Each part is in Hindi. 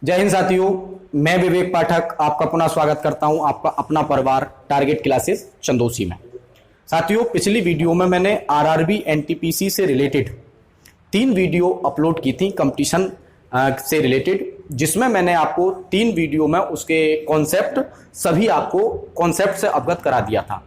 जय हिंद साथियों, मैं विवेक पाठक आपका पुनः स्वागत करता हूं आपका अपना परिवार टारगेट क्लासेस चंदोसी में। साथियों, पिछली वीडियो में मैंने आरआरबी एनटीपीसी से रिलेटेड 3 वीडियो अपलोड की थी कंपटीशन से रिलेटेड, जिसमें मैंने आपको 3 वीडियो में उसके कॉन्सेप्ट सभी आपको कॉन्सेप्ट से अवगत करा दिया था।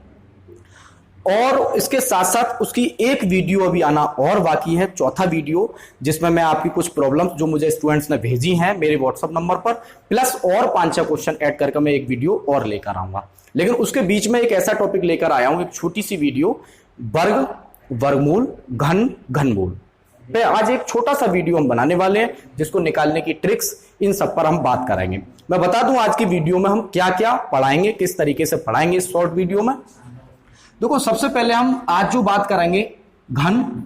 और इसके साथ साथ उसकी एक वीडियो अभी आना और बाकी है, चौथा वीडियो, जिसमें मैं आपकी कुछ प्रॉब्लम्स जो मुझे स्टूडेंट्स ने भेजी हैं मेरे व्हाट्सएप नंबर पर, प्लस और 5-6 क्वेश्चन ऐड करके मैं एक वीडियो और लेकर आऊंगा। लेकिन उसके बीच में एक ऐसा टॉपिक लेकर आया हूं, एक छोटी सी वीडियो, वर्ग, वर्गमूल, घन, घनमूल पे आज एक छोटा सा वीडियो हम बनाने वाले हैं, जिसको निकालने की ट्रिक्स, इन सब पर हम बात करेंगे। मैं बता दूं आज की वीडियो में हम क्या क्या पढ़ाएंगे, किस तरीके से पढ़ाएंगे इस शॉर्ट वीडियो में। देखो, सबसे पहले हम आज जो बात करेंगे घन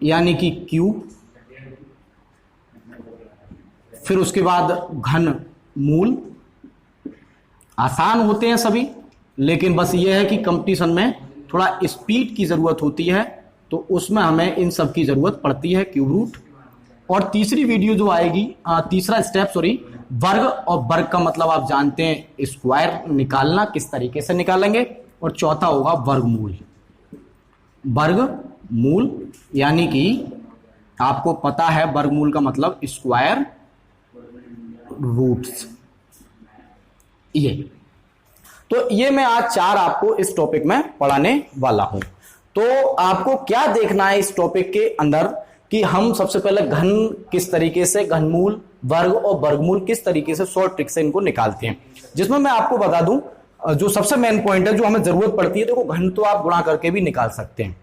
यानी कि क्यूब, फिर उसके बाद घन मूल। आसान होते हैं सभी, लेकिन बस ये है कि कंपटीशन में थोड़ा स्पीड की जरूरत होती है, तो उसमें हमें इन सब की जरूरत पड़ती है, क्यूब रूट। और तीसरी वीडियो जो आएगी, तीसरा स्टेप वर्ग, और वर्ग का मतलब आप जानते हैं स्क्वायर निकालना, किस तरीके से निकालेंगे। और चौथा होगा वर्गमूल। वर्गमूल यानी कि आपको पता है वर्गमूल का मतलब स्क्वायर रूट्स। ये मैं आज 4 आपको इस टॉपिक में पढ़ाने वाला हूं। तो आपको क्या देखना है इस टॉपिक के अंदर कि हम सबसे पहले घन किस तरीके से, घनमूल, वर्ग और वर्गमूल किस तरीके से शॉर्ट ट्रिक से इनको निकालते हैं। जिसमें मैं आपको बता दूं, जो सबसे मेन पॉइंट है जो हमें जरूरत पड़ती है, देखो घन तो आप गुणा करके भी निकाल सकते हैं,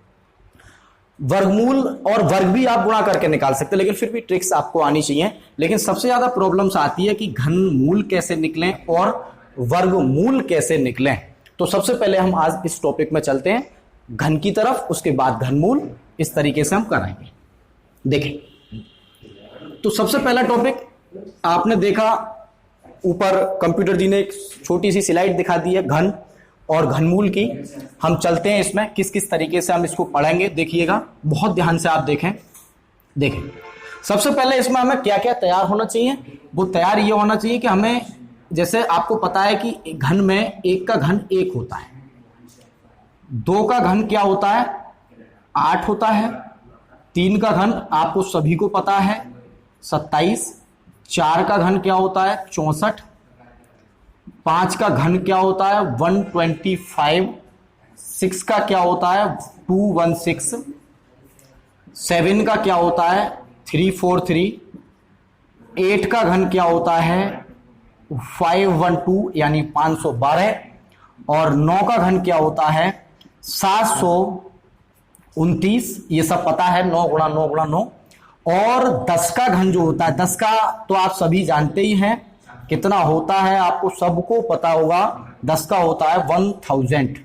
वर्गमूल और वर्ग भी आप गुणा करके निकाल सकते हैं, लेकिन फिर भी ट्रिक्स आपको आनी चाहिए। लेकिन सबसे ज्यादा प्रॉब्लम्स आती है कि घन मूल कैसे निकलें और वर्गमूल कैसे निकलें। तो सबसे पहले हम आज इस टॉपिक में चलते हैं घन की तरफ, उसके बाद घनमूल, इस तरीके से हम कराएंगे। देखें, तो सबसे पहला टॉपिक आपने देखा, ऊपर कंप्यूटर जी ने एक छोटी सी स्लाइड दिखा दी है घन और घनमूल की। हम चलते हैं इसमें किस किस तरीके से हम इसको पढ़ेंगे, देखिएगा बहुत ध्यान से आप देखें। सबसे पहले इसमें हमें क्या क्या तैयार होना चाहिए, वो तैयार ये होना चाहिए कि हमें, जैसे आपको पता है कि घन में 1 का घन 1 होता है, 2 का घन क्या होता है 8 होता है, 3 का घन आपको सभी को पता है 27, 4 का घन क्या होता है 64, 5 का घन क्या होता है 125, 6 का क्या होता है 216, 7 का क्या होता है 343, 8 का घन क्या होता है 512 यानी 512, और 9 का घन क्या होता है 729, ये सब पता है, 9 गुणा 9 गुणा 9। और 10 का घन जो होता है, 10 का तो आप सभी जानते ही हैं कितना होता है, आपको सबको पता होगा, 10 का होता है 1000।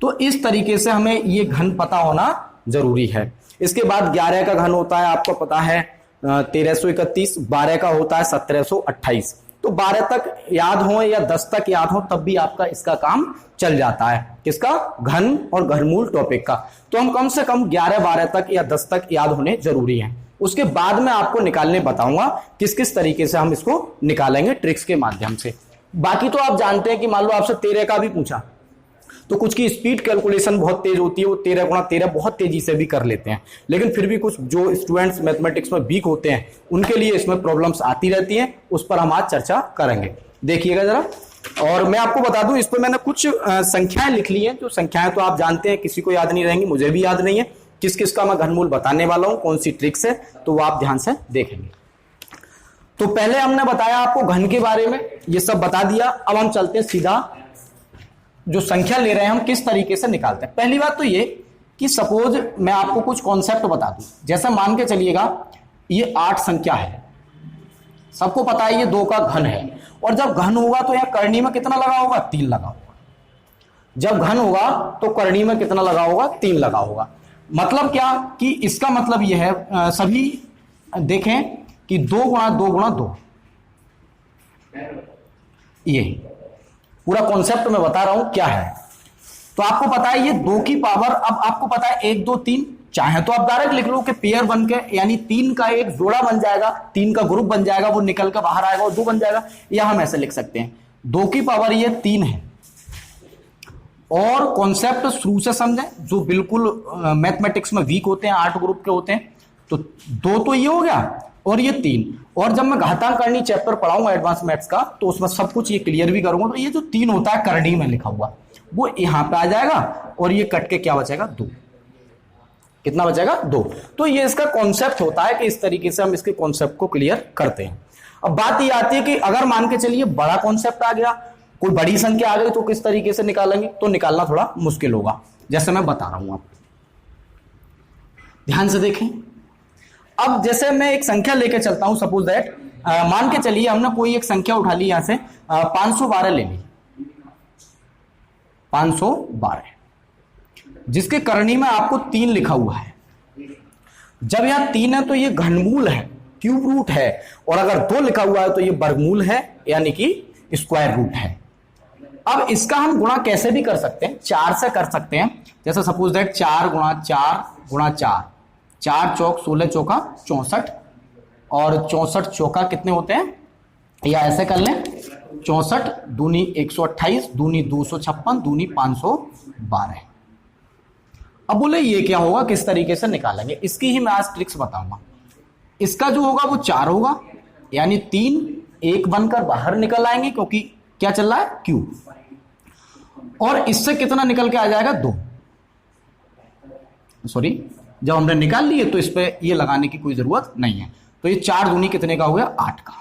तो इस तरीके से हमें ये घन पता होना जरूरी है। इसके बाद 11 का घन होता है, आपको पता है 1331, 12 का होता है 1728। तो 12 तक याद हो या 10 तक याद हो, तब भी आपका इसका काम चल जाता है, किसका, घन और घनमूल टॉपिक का। तो हम कम से कम 11, 12 तक या 10 तक याद होने जरूरी है। उसके बाद मैं आपको निकालने बताऊंगा किस किस तरीके से हम इसको निकालेंगे ट्रिक्स के माध्यम से। बाकी तो आप जानते हैं कि मान लो आपसे 13 का भी पूछा, तो कुछ की स्पीड कैलकुलेशन बहुत तेज होती है, वो 13 गुणा 13 बहुत तेजी से भी कर लेते हैं, लेकिन फिर भी कुछ जो स्टूडेंट्स मैथमेटिक्स में वीक होते हैं उनके लिए इसमें प्रॉब्लम्स आती रहती हैं, उस पर हम आज चर्चा करेंगे। देखिएगा जरा, और मैं आपको बता दूं, इस पर मैंने कुछ संख्याएं लिख ली हैं, जो संख्याएं तो आप जानते हैं किसी को याद नहीं रहेंगी, मुझे भी याद नहीं है, किस किस का मैं घनमूल बताने वाला हूं, कौन सी ट्रिक्स है, तो वो आप ध्यान से देखेंगे। तो पहले हमने बताया आपको घन के बारे में, ये सब बता दिया। अब हम चलते हैं सीधा, जो संख्या ले रहे हैं हम किस तरीके से निकालते हैं। पहली बात तो ये कि सपोज मैं आपको कुछ कॉन्सेप्ट बता दूं, जैसा मान के चलिएगा ये 8 संख्या है, सबको पता है ये 2 का घन है, और जब घन होगा तो यहां करनी में कितना लगा होगा 3 लगा होगा। जब घन होगा तो करनी में कितना लगा होगा 3 लगा होगा। मतलब क्या कि इसका मतलब यह है, सभी देखें कि 2 गुणा 2 गुणा 2, ये पूरा कॉन्सेप्ट मैं बता रहा हूं क्या है। तो आपको पता है ये 2 की पावर, अब आपको पता है 1 2 3 चाहे तो आप डायरेक्ट लिख लो कि पेयर बन के यानी 3 का एक जोड़ा बन जाएगा, 3 का ग्रुप बन जाएगा, वो निकल कर बाहर आएगा और 2 बन जाएगा, या हम ऐसे लिख सकते हैं 2 की पावर ये 3 है। और कॉन्सेप्ट शुरू से समझें, जो बिल्कुल मैथमेटिक्स में वीक होते हैं, 8 ग्रुप के होते हैं, तो 2 तो ये हो गया और ये 3, और जब मैं घातांक करनी चैप्टर पढ़ाऊंगा एडवांस मैथ्स का तो उसमें सब कुछ ये क्लियर भी करूंगा। तो ये जो 3 होता है करनी में लिखा हुआ वो यहां पे आ जाएगा और ये कट के क्या बचेगा 2। कितना बचेगा 2। तो ये इसका कॉन्सेप्ट होता है कि इस तरीके से हम इसके कॉन्सेप्ट को क्लियर करते हैं। अब बात ये आती है कि अगर मान के चलिए बड़ा कॉन्सेप्ट आ गया, कोई बड़ी संख्या आ गई, तो किस तरीके से निकालेंगे, तो निकालना थोड़ा मुश्किल होगा, जैसे मैं बता रहा हूं आप ध्यान से देखें। अब जैसे मैं एक संख्या लेके चलता हूं, सपोज दैट मान के चलिए हमने कोई एक संख्या उठा ली, यहां से 512 ले ली, 512, जिसके करनी में आपको 3 लिखा हुआ है। जब यहां 3 है तो ये घनमूल है, क्यूब रूट है, और अगर 2 लिखा हुआ है तो ये वर्गमूल है, यानी कि स्क्वायर रूट है। अब इसका हम गुणा कैसे भी कर सकते हैं, 4 से कर सकते हैं। जैसे सपोज दैट 4 गुणा 4 गुणा 4, 4 चौक 16 चौका 64, और 64 चौका कितने होते हैं, या ऐसे कर लें 64 दूनी 128, दूनी 256, दूनी 512। अब बोले ये क्या होगा, किस तरीके से निकालेंगे, इसकी ही मैं आज ट्रिक्स बताऊंगा। इसका जो होगा वो 4 होगा, यानी 3 1 बनकर बाहर निकल आएंगे, क्योंकि क्या चल रहा है क्यूब, और इससे कितना निकल के आ जाएगा 2। सॉरी, जब हमने निकाल लिए तो इस पे ये लगाने की कोई जरूरत नहीं है। तो ये 4 दूनी कितने का हो गया 8 का,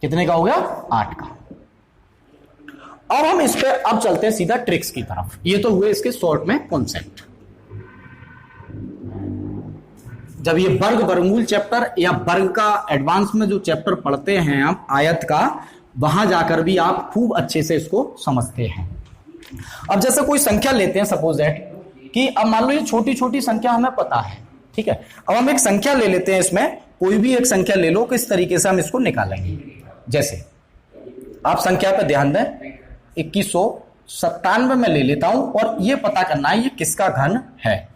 कितने का हो गया 8 का। अब हम इस पे अब चलते हैं सीधा ट्रिक्स की तरफ। ये तो हुए इसके शॉर्ट में कॉन्सेप्ट। जब ये वर्ग वर्गमूल चैप्टर या वर्ग का एडवांस में जो चैप्टर पढ़ते हैं आप आयत का, वहां जाकर भी आप खूब अच्छे से इसको समझते हैं। अब जैसे कोई संख्या लेते हैं, सपोज दैट कि अब मान लो ये छोटी छोटी संख्या हमें पता है, ठीक है। अब हम एक संख्या ले लेते हैं, इसमें कोई भी एक संख्या ले लो, किस तरीके से हम इसको निकालेंगे। जैसे आप संख्या पर ध्यान दें, 2197 में ले लेता हूं, और ये पता करना है ये किसका घन है।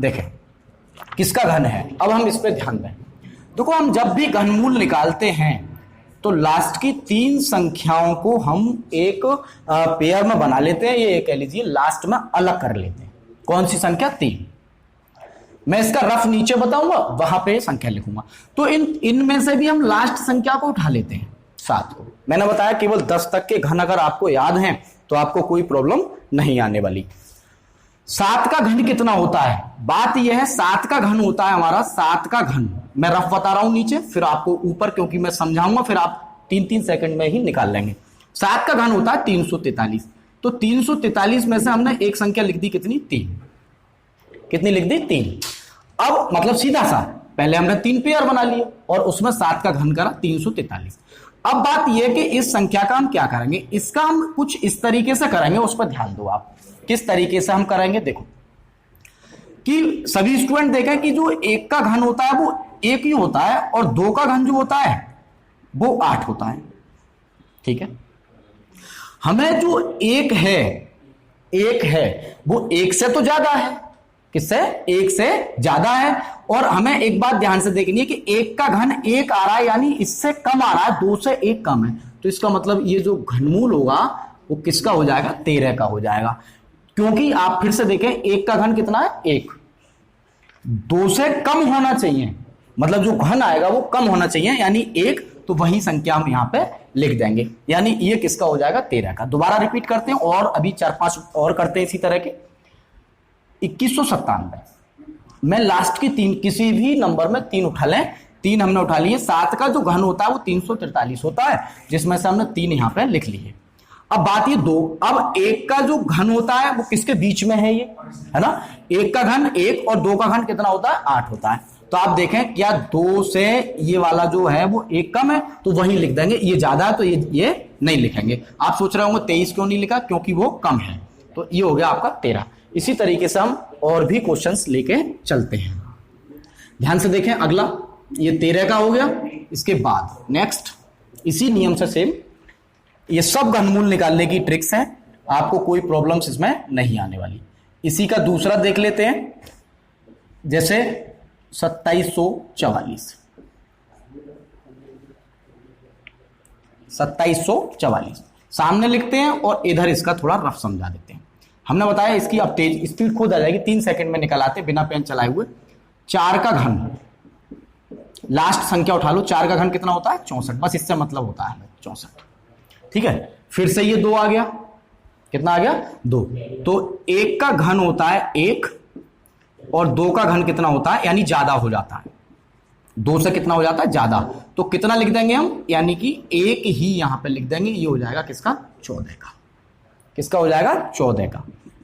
देखें किसका घन है। अब हम इस पे ध्यान दें। देखो हम जब भी घनमूल निकालते हैं तो लास्ट की 3 संख्याओं को हम एक पेयर में बना लेते हैं, ये कह लीजिए लास्ट में अलग कर लेते हैं। कौन सी संख्या 3। मैं इसका रफ नीचे बताऊंगा, वहां पे संख्या लिखूंगा। तो इनमें से भी हम लास्ट संख्या को उठा लेते हैं, 7 को। मैंने बताया केवल 10 तक के घन अगर आपको याद हैं तो आपको कोई प्रॉब्लम नहीं आने वाली। 7 का घन कितना होता है, बात यह है 7 का घन होता है हमारा, 7 का घन मैं रफ बता रहा हूं नीचे, फिर आपको ऊपर, क्योंकि मैं समझाऊंगा, फिर आप 3-3 सेकंड में ही निकाल लेंगे। 7 का घन होता है 343। तो 343 में से हमने एक संख्या लिख दी, कितनी 3। कितनी लिख दी 3। अब मतलब सीधा सा पहले हमने 3 पेयर बना लिए और उसमें 7 का घन करा 343। अब बात यह कि इस संख्या का हम क्या करेंगे, इसका हम कुछ इस तरीके से करेंगे, उस पर ध्यान दो आप। किस तरीके से हम करेंगे, देखो कि सभी स्टूडेंट देखें कि जो 1 का घन होता है वो 1 ही होता है, और 2 का घन जो होता है वो 8 होता है, ठीक है। हमें जो 1 है वो 1 से तो ज्यादा है, किससे 1 से ज्यादा है। और हमें एक बात ध्यान से देखनी है कि 1 का घन 1 आ रहा है, यानी इससे कम आ रहा है, 2 से 1 कम है। तो इसका मतलब ये जो घनमूल होगा वो किसका हो जाएगा, 13 का हो जाएगा। क्योंकि आप फिर से देखें 1 का घन कितना है 1, 2 से कम होना चाहिए, मतलब जो घन आएगा वो कम होना चाहिए, यानी 1। तो वही संख्या हम यहां पे लिख देंगे, यानी ये किसका हो जाएगा 13 का। दोबारा रिपीट करते हैं, और अभी 4-5 और करते हैं इसी तरह के। 2197 में लास्ट की 3, किसी भी नंबर में 3 उठा लें, 3 हमने उठा लिए। 7 का जो घन होता है वो 343 होता है, जिसमें से हमने 3 यहां पे लिख लिए। अब बात ये 2, अब 1 का जो घन होता है वो किसके बीच में है, ये है ना। 1 का घन 1 और 2 का घन कितना होता है 8 होता है। तो आप देखें क्या 2 से ये वाला जो है वो 1 कम है, तो वही लिख देंगे। ये ज्यादा है तो ये नहीं लिखेंगे। आप सोच रहे होंगे 23 क्यों नहीं लिखा, क्योंकि वो कम है। तो ये हो गया आपका 13। इसी तरीके से हम और भी क्वेश्चंस लेके चलते हैं। ध्यान से देखें, अगला ये 13 का हो गया। इसके बाद नेक्स्ट इसी नियम से सेम, ये सब घनमूल निकालने की ट्रिक्स हैं, आपको कोई प्रॉब्लम्स इसमें नहीं आने वाली। इसी का दूसरा देख लेते हैं। जैसे 2744, 2744 सामने लिखते हैं और इधर इसका थोड़ा रफ समझा देते हैं। हमने बताया इसकी अब तेज स्पीड खुद आ जाएगी, 3 सेकंड में निकल आते बिना पेन चलाए हुए। 4 का घन, लास्ट संख्या उठा लो, 4 का घन कितना होता है 64, बस इससे मतलब होता है 64। ठीक है, फिर से ये 2 आ गया, कितना आ गया 2। तो 1 का घन होता है 1 और 2 का घन कितना होता है, यानी ज्यादा हो जाता है, 2 से कितना हो जाता है ज्यादा, तो कितना लिख देंगे हम, यानी कि 1 ही यहां पे लिख देंगे। ये हो जाएगा किसका 14 का, किसका हो जाएगा 14 का।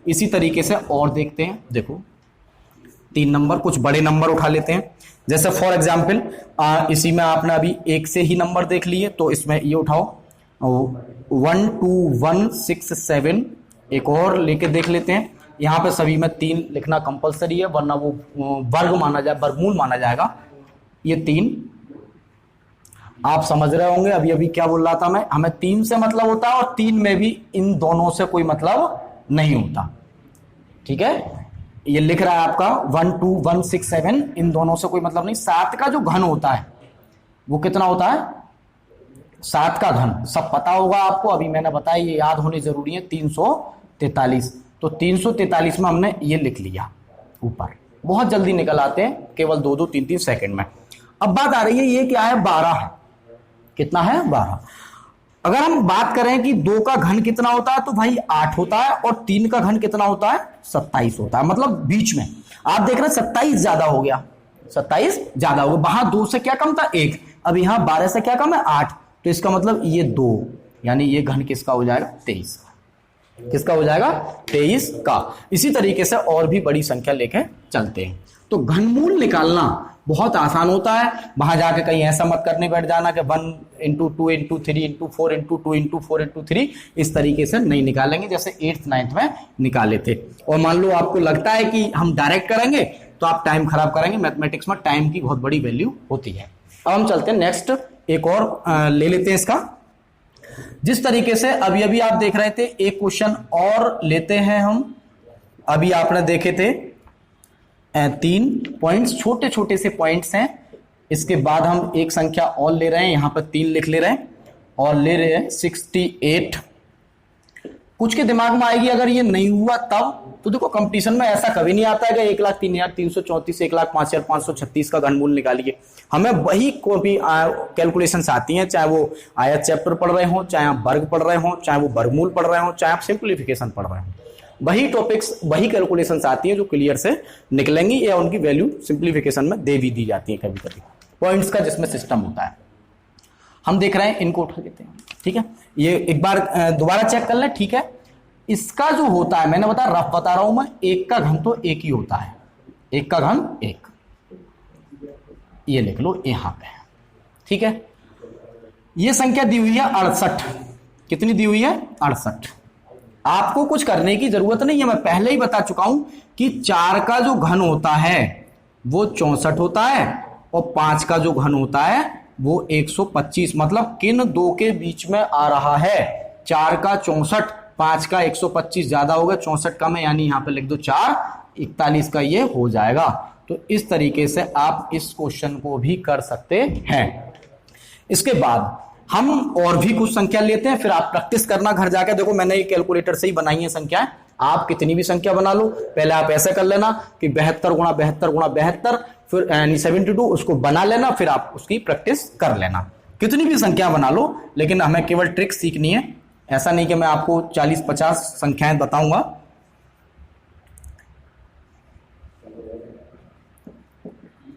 इसी तरीके से और देखते हैं, देखो 3 नंबर, कुछ बड़े नंबर उठा लेते हैं। जैसे फॉर एग्जाम्पल इसी में आपने अभी 1 से ही नंबर देख लिए, तो इसमें ये उठाओ 1 2 1 6 7, एक और लेके देख लेते हैं। यहां पे सभी में 3 लिखना कंपलसरी है, वरना वो वर्ग माना जाए, वर्गमूल माना जाएगा। ये 3 आप समझ रहे होंगे, अभी अभी क्या बोल रहा था मैं, हमें 3 से मतलब होता है और 3 में भी इन दोनों से कोई मतलब नहीं होता। ठीक है, ये लिख रहा है आपका 1 2 1 6 7, इन दोनों से कोई मतलब नहीं। 7 का जो घन होता है वो कितना होता है, 7 का घन सब पता होगा आपको, अभी मैंने बताया, ये याद होने जरूरी है, 343। तो 343 में हमने ये लिख लिया ऊपर, बहुत जल्दी निकल आते हैं, केवल 2 3 3 सेकंड में। अब बात आ रही है, ये क्या है 12 है, कितना है 12। अगर हम बात करें कि 2 का घन कितना होता है, तो भाई 8 होता है, और 3 का घन कितना होता है 27 होता है, मतलब बीच में आप देख रहे हैं 27 ज्यादा हो गया, 27 ज्यादा हो गया। वहां 2 से क्या कम था 1, अब यहां 12 से क्या कम है 8, तो इसका मतलब ये 2, यानी ये घन किसका हो जाएगा 23, किसका हो जाएगा 23 का। इसी तरीके से और भी बड़ी संख्या लेके चलते हैं। तो घनमूल निकालना बहुत आसान होता है, वहां जाके कहीं ऐसा मत करने बैठ जाना कि 1 × 2 × 3 × 4 × 2 × 4 × 3, इस तरीके से नहीं निकालेंगे जैसे 8th 9th में निकाले थे। और मान लो आपको लगता है कि हम डायरेक्ट करेंगे तो आप टाइम खराब करेंगे, मैथमेटिक्स में टाइम की बहुत बड़ी वैल्यू होती है। अब हम चलते हैं नेक्स्ट, एक और ले लेते हैं इसका। जिस तरीके से अभी अभी आप देख रहे थे, एक क्वेश्चन और लेते हैं हम। अभी आपने देखे थे 3 पॉइंट्स, छोटे छोटे से पॉइंट्स हैं। इसके बाद हम एक संख्या और ले रहे हैं, यहां पर 3 लिख ले रहे हैं और ले रहे हैं 68। कुछ के दिमाग में आएगी अगर ये नहीं हुआ तब, तो देखो कंपटीशन में ऐसा कभी नहीं आता है कि 1,03,334 1,05,536 का घनमूल निकालिए। हमें वही को भी कैलकुलेशंस आती हैं, चाहे वो आयत चैप्टर पढ़ रहे हो, चाहे आप वर्ग पढ़ रहे हो, चाहे वो वर्गमूल पढ़ रहे हो, चाहे आप सिंप्लीफिकेशन पढ़ रहे हो, वही टॉपिक्स वही कैलकुलेशंस आती हैं जो क्लियर से निकलेंगी, या उनकी वैल्यू सिंप्लीफिकेशन में दे भी दी जाती है कभी कभी, पॉइंट्स का जिसमें सिस्टम होता है। हम देख रहे हैं, इनको उठा लेते हैं। ठीक है, ये एक बार दोबारा चेक कर लें। ठीक है, इसका जो होता है, मैंने बता रफ बता रहा हूं मैं, 1 का घन तो 1 ही होता है, 1 का घन 1, ये लिख लो यहां पे। ठीक है, ये संख्या दी हुई है 68, कितनी दी हुई है 68। आपको कुछ करने की जरूरत नहीं है, मैं पहले ही बता चुका हूं कि 4 का जो घन होता है वो 64 होता है, और 5 का जो घन होता है वो 125, मतलब किन 2 के बीच में आ रहा है, 4 का 64, 5 का 125 ज्यादा होगा, 64 कम है, यानी यहां पे लिख दो 4, 41 का ये हो जाएगा। तो इस तरीके से आप इस क्वेश्चन को भी कर सकते हैं। इसके बाद हम और भी कुछ संख्या लेते हैं, फिर आप प्रैक्टिस करना घर जाकर। देखो मैंने ये कैलकुलेटर से ही बनाई है संख्याएं, आप कितनी भी संख्या बना लो, पहले आप ऐसे कर लेना कि 72 × 72 × 72, फिर यानी 72, उसको बना लेना, फिर आप उसकी प्रैक्टिस कर लेना। कितनी भी संख्या बना लो, लेकिन हमें केवल ट्रिक सीखनी है, ऐसा नहीं कि मैं आपको 40-50 संख्याएं बताऊंगा।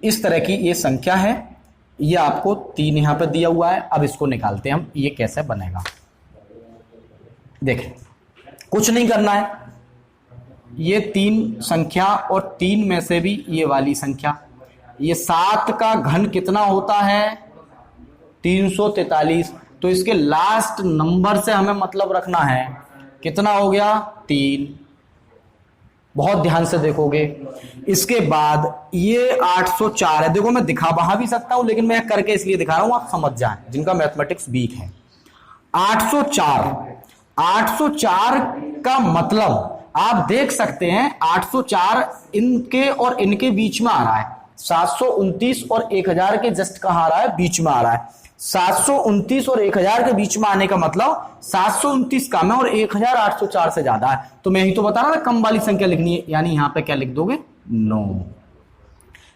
इस तरह की ये संख्या है, ये आपको 3 यहां पर दिया हुआ है। अब इसको निकालते हैं हम, ये कैसे बनेगा। देखें, कुछ नहीं करना है, ये 3 संख्या और 3 में से भी ये वाली संख्या, ये 7 का घन कितना होता है 343, तो इसके लास्ट नंबर से हमें मतलब रखना है, कितना हो गया 3। बहुत ध्यान से देखोगे। इसके बाद ये 804 है, देखो मैं दिखा बहा भी सकता हूं, लेकिन मैं करके इसलिए दिखा रहा हूं आप समझ जाएं, जिनका मैथमेटिक्स वीक है। 804 का मतलब आप देख सकते हैं 804 इनके और इनके बीच में आ रहा है, 729 और 1000 के जस्ट कहां आ रहा है, बीच में आ रहा है। 729 और 1000 के बीच में आने का मतलब 729 कम है और 1804 से ज्यादा है। तो मैं ही तो बता रहा था कम वाली संख्या लिखनी है, यानी यहां पे क्या लिख दोगे, 9।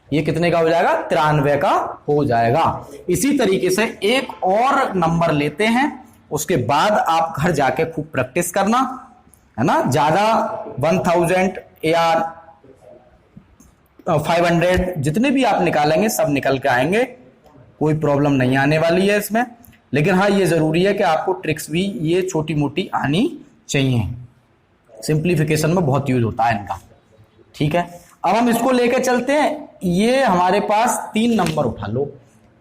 ये कितने का हो जाएगा, 93 का हो जाएगा। इसी तरीके से एक और नंबर लेते हैं, उसके बाद आप घर जाके खूब प्रैक्टिस करना, है ना। ज्यादा 1000 या 500 जितने भी आप निकालेंगे सब निकल के आएंगे, कोई प्रॉब्लम नहीं आने वाली है इसमें। लेकिन हाँ, ये जरूरी है कि आपको ट्रिक्स भी ये छोटी मोटी आनी चाहिए, सिंप्लीफिकेशन में बहुत यूज होता है इनका। ठीक है, अब हम इसको लेके चलते हैं। ये हमारे पास 3 नंबर उठा लो,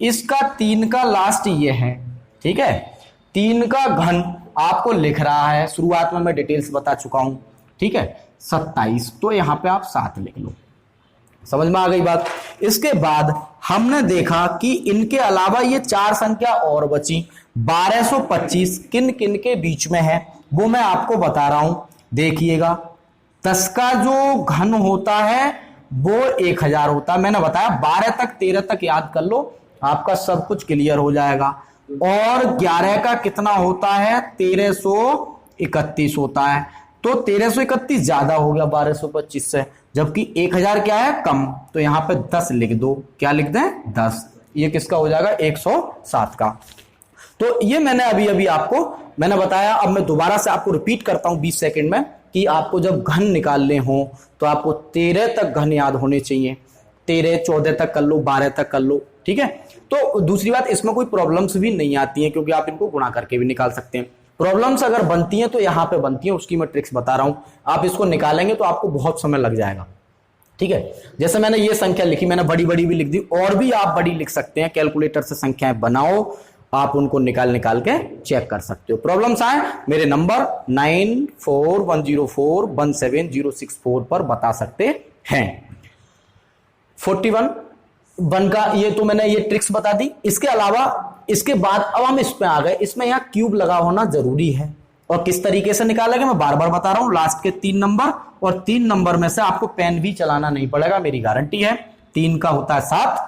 इसका 3 का लास्ट ये है, ठीक है। 3 का घन आपको लिख रहा है, शुरुआत में मैं डिटेल्स बता चुका हूं, ठीक है, 27, तो यहां पे आप 7 लिख लो। समझ में आ गई बात। इसके बाद हमने देखा कि इनके अलावा ये 4 संख्या और बची, 1225 किन किन के बीच में है वो मैं आपको बता रहा हूं, देखिएगा। 10 का जो घन होता है वो 1000 होता है, मैंने बताया 12 तक 13 तक याद कर लो, आपका सब कुछ क्लियर हो जाएगा। और 11 का कितना होता है, 1331 होता है। तो 1331 ज्यादा हो गया 1225 से, जबकि 1000 क्या है, कम। तो यहां पे 10 लिख दो, क्या लिख दें, 10। ये किसका हो जाएगा, 107 का। तो ये मैंने अभी अभी आपको मैंने बताया। अब मैं दोबारा से आपको रिपीट करता हूं 20 सेकंड में, कि आपको जब घन निकालने हो तो आपको 13 तक घन याद होने चाहिए। 13, 14 तक कर लो, 12 तक कर लो, ठीक है। तो दूसरी बात, इसमें कोई प्रॉब्लम्स भी नहीं आती हैं, क्योंकि आप इनको गुणा करके भी निकाल सकते हैं। प्रॉब्लम्स अगर बनती हैं तो यहां पे बनती हैं, उसकी मैं ट्रिक्स बता रहा हूं। आप इसको निकालेंगे तो आपको बहुत समय लग जाएगा, ठीक है। जैसे मैंने ये संख्या लिखी, मैंने बड़ी बड़ी भी लिख दी, और भी आप बड़ी लिख सकते हैं। कैलकुलेटर से संख्याएं बनाओ, आप उनको निकाल के चेक कर सकते हो। प्रॉब्लम्स आए मेरे नंबर 941104176064 पर बता सकते हैं। 41 1 का ये तो मैंने ये ट्रिक्स बता दी। इसके अलावा इसके बाद अब हम इस पे आ गए, इसमें यहां क्यूब लगा होना जरूरी है, और किस तरीके से निकालेंगे मैं बार बार बता रहा हूं। लास्ट के 3 नंबर, और 3 नंबर में से आपको पेन भी चलाना नहीं पड़ेगा, मेरी गारंटी है। 3 का होता है 7,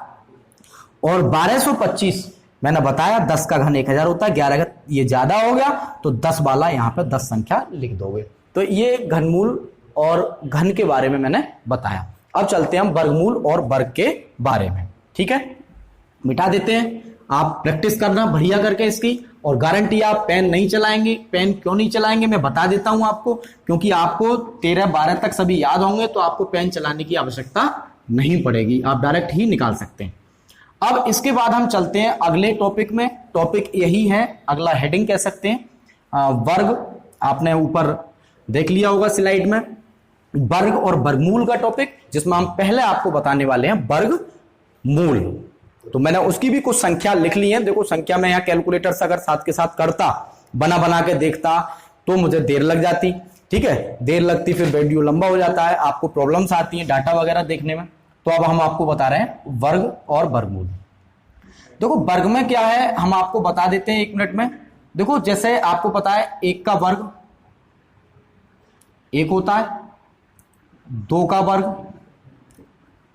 और 1225 मैंने बताया 10 का घन 1000 होता है, 11 का ये ज्यादा हो गया, तो 10 वाला यहां पे 10 संख्या लिख दोगे। तो ये घनमूल और घन के बारे में मैंने बताया। अब चलते हैं हम वर्गमूल और वर्ग के बारे में, ठीक है। मिटा देते हैं, आप प्रैक्टिस करना बढ़िया करके इसकी, और गारंटी आप पेन नहीं चलाएंगे। पेन क्यों नहीं चलाएंगे मैं बता देता हूं आपको, क्योंकि आपको 13-12 तक सभी याद होंगे, तो आपको पेन चलाने की आवश्यकता नहीं पड़ेगी, आप डायरेक्ट ही निकाल सकते हैं। अब इसके बाद हम चलते हैं अगले टॉपिक में। टॉपिक यही है, अगला हेडिंग कह सकते हैं, वर्ग। आपने ऊपर देख लिया होगा स्लाइड में, वर्ग और वर्गमूल का टॉपिक, जिसमें हम पहले आपको बताने वाले हैं वर्गमूल। तो मैंने उसकी भी कुछ संख्या लिख ली है। देखो संख्या में यहाँ कैलकुलेटर से अगर साथ के साथ करता, बना के देखता, तो मुझे देर लग जाती, ठीक है। देर लगती, फिर वीडियो लंबा हो जाता है, आपको प्रॉब्लम्स आती हैं डाटा वगैरह देखने में। तो अब हम आपको बता रहे हैं वर्ग और वर्गमूल। देखो वर्ग में क्या है हम आपको बता देते हैं 1 मिनट में। देखो जैसे आपको पता है 1 का वर्ग 1 होता है, 2 का वर्ग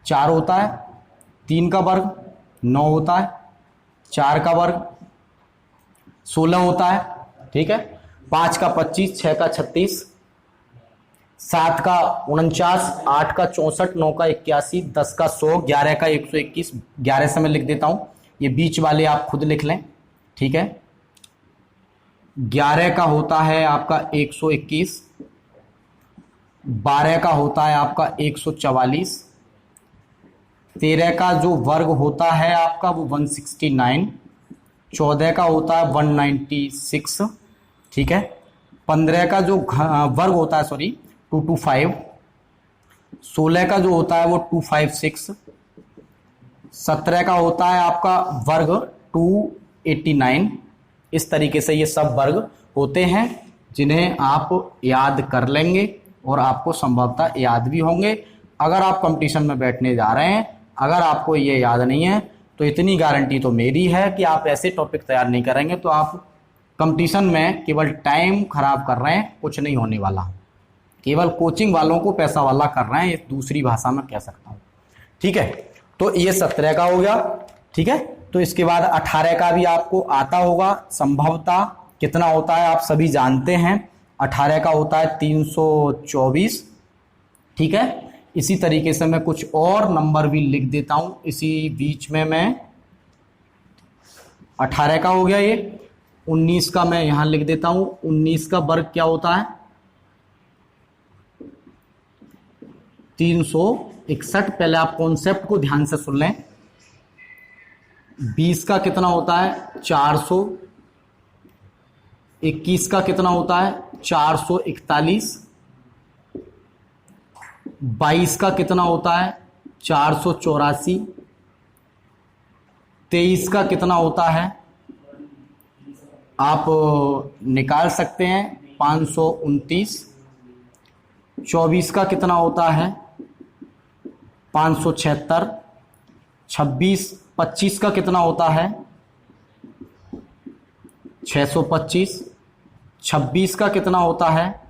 4 होता है, 3 का वर्ग 9 होता है, 4 का वर्ग 16 होता है, ठीक है। 5 का 25, 6 का 36, 7 का 49, 8 का 64, 9 का 81, 10 का 100, 11 का 121। 11 से मैं लिख देता हूं, ये बीच वाले आप खुद लिख लें, ठीक है। 11 का होता है आपका 121, 12 का होता है आपका 144, 13 का जो वर्ग होता है आपका वो 169, 14 का होता है 196, ठीक है। 15 का जो वर्ग होता है 225, 16 का जो होता है वो 256, 17 का होता है आपका वर्ग 289। इस तरीके से ये सब वर्ग होते हैं जिन्हें आप याद कर लेंगे और आपको संभवतः याद भी होंगे। अगर आप कंपटीशन में बैठने जा रहे हैं, अगर आपको ये याद नहीं है, तो इतनी गारंटी तो मेरी है कि आप ऐसे टॉपिक तैयार नहीं करेंगे तो आप कंपटीशन में केवल टाइम खराब कर रहे हैं, कुछ नहीं होने वाला, केवल कोचिंग वालों को पैसा वाला कर रहे हैं, ये दूसरी भाषा में कह सकता हूं। ठीक है, तो ये 17 का हो गया। ठीक है, तो इसके बाद 18 का भी आपको आता होगा संभवतः। कितना होता है आप सभी जानते हैं, 18 का होता है 324। ठीक है, इसी तरीके से मैं कुछ और नंबर भी लिख देता हूं इसी बीच में। मैं 18 का हो गया ये। 19 का मैं यहां लिख देता हूं। 19 का वर्ग क्या होता है 361। पहले आप कॉन्सेप्ट को ध्यान से सुन लें। 20 का कितना होता है 400। 21 का कितना होता है 441। 22 का कितना होता है 484। 23 का कितना होता है आप निकाल सकते हैं 529। 24 का कितना होता है 576। 25 का कितना होता है 625। 26 का कितना होता है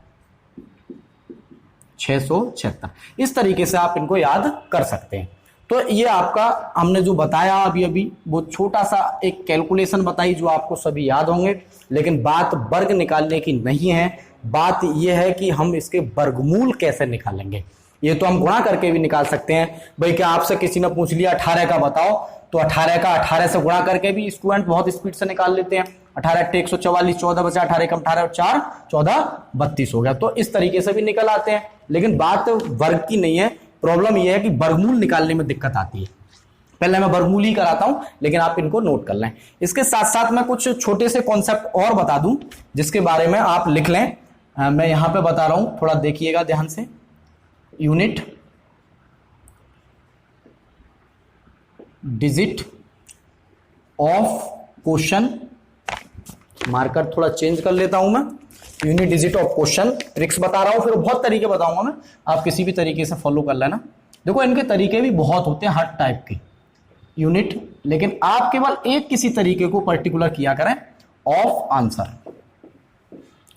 676। इस तरीके से आप इनको याद कर सकते हैं। तो ये आपका हमने जो बताया अभी वो छोटा सा एक कैलकुलेशन बताई जो आपको सभी याद होंगे, लेकिन बात वर्ग निकालने की नहीं है। बात यह है कि हम इसके वर्गमूल कैसे निकालेंगे। ये तो हम गुणा करके भी निकाल सकते हैं। भाई क्या आपसे किसी ने पूछ लिया 18 का बताओ, तो 18 का 18 से गुणा करके भी स्टूडेंट बहुत स्पीड से निकाल लेते हैं। 18 × 144, 14 बचा, 18 कम 18 और 4 14 32 हो गया। तो इस तरीके से भी निकल आते हैं। लेकिन बात वर्ग की नहीं है, प्रॉब्लम यह है कि वर्गमूल निकालने में दिक्कत आती है। पहले मैं वर्गमूल ही कराता हूं, लेकिन आप इनको नोट कर लें। इसके साथ साथ मैं कुछ छोटे से कॉन्सेप्ट और बता दूं जिसके बारे में आप लिख लें। मैं यहां पे बता रहा हूं, थोड़ा देखिएगा ध्यान से। Unit digit of question, marker थोड़ा चेंज कर लेता हूं मैं। Unit digit of question tricks बता रहा हूं, फिर बहुत तरीके बताऊंगा मैं, आप किसी भी तरीके से फॉलो कर लेना। देखो इनके तरीके भी बहुत होते हैं हर टाइप के यूनिट, लेकिन आप केवल एक किसी तरीके को पर्टिकुलर किया करें। ऑफ आंसर,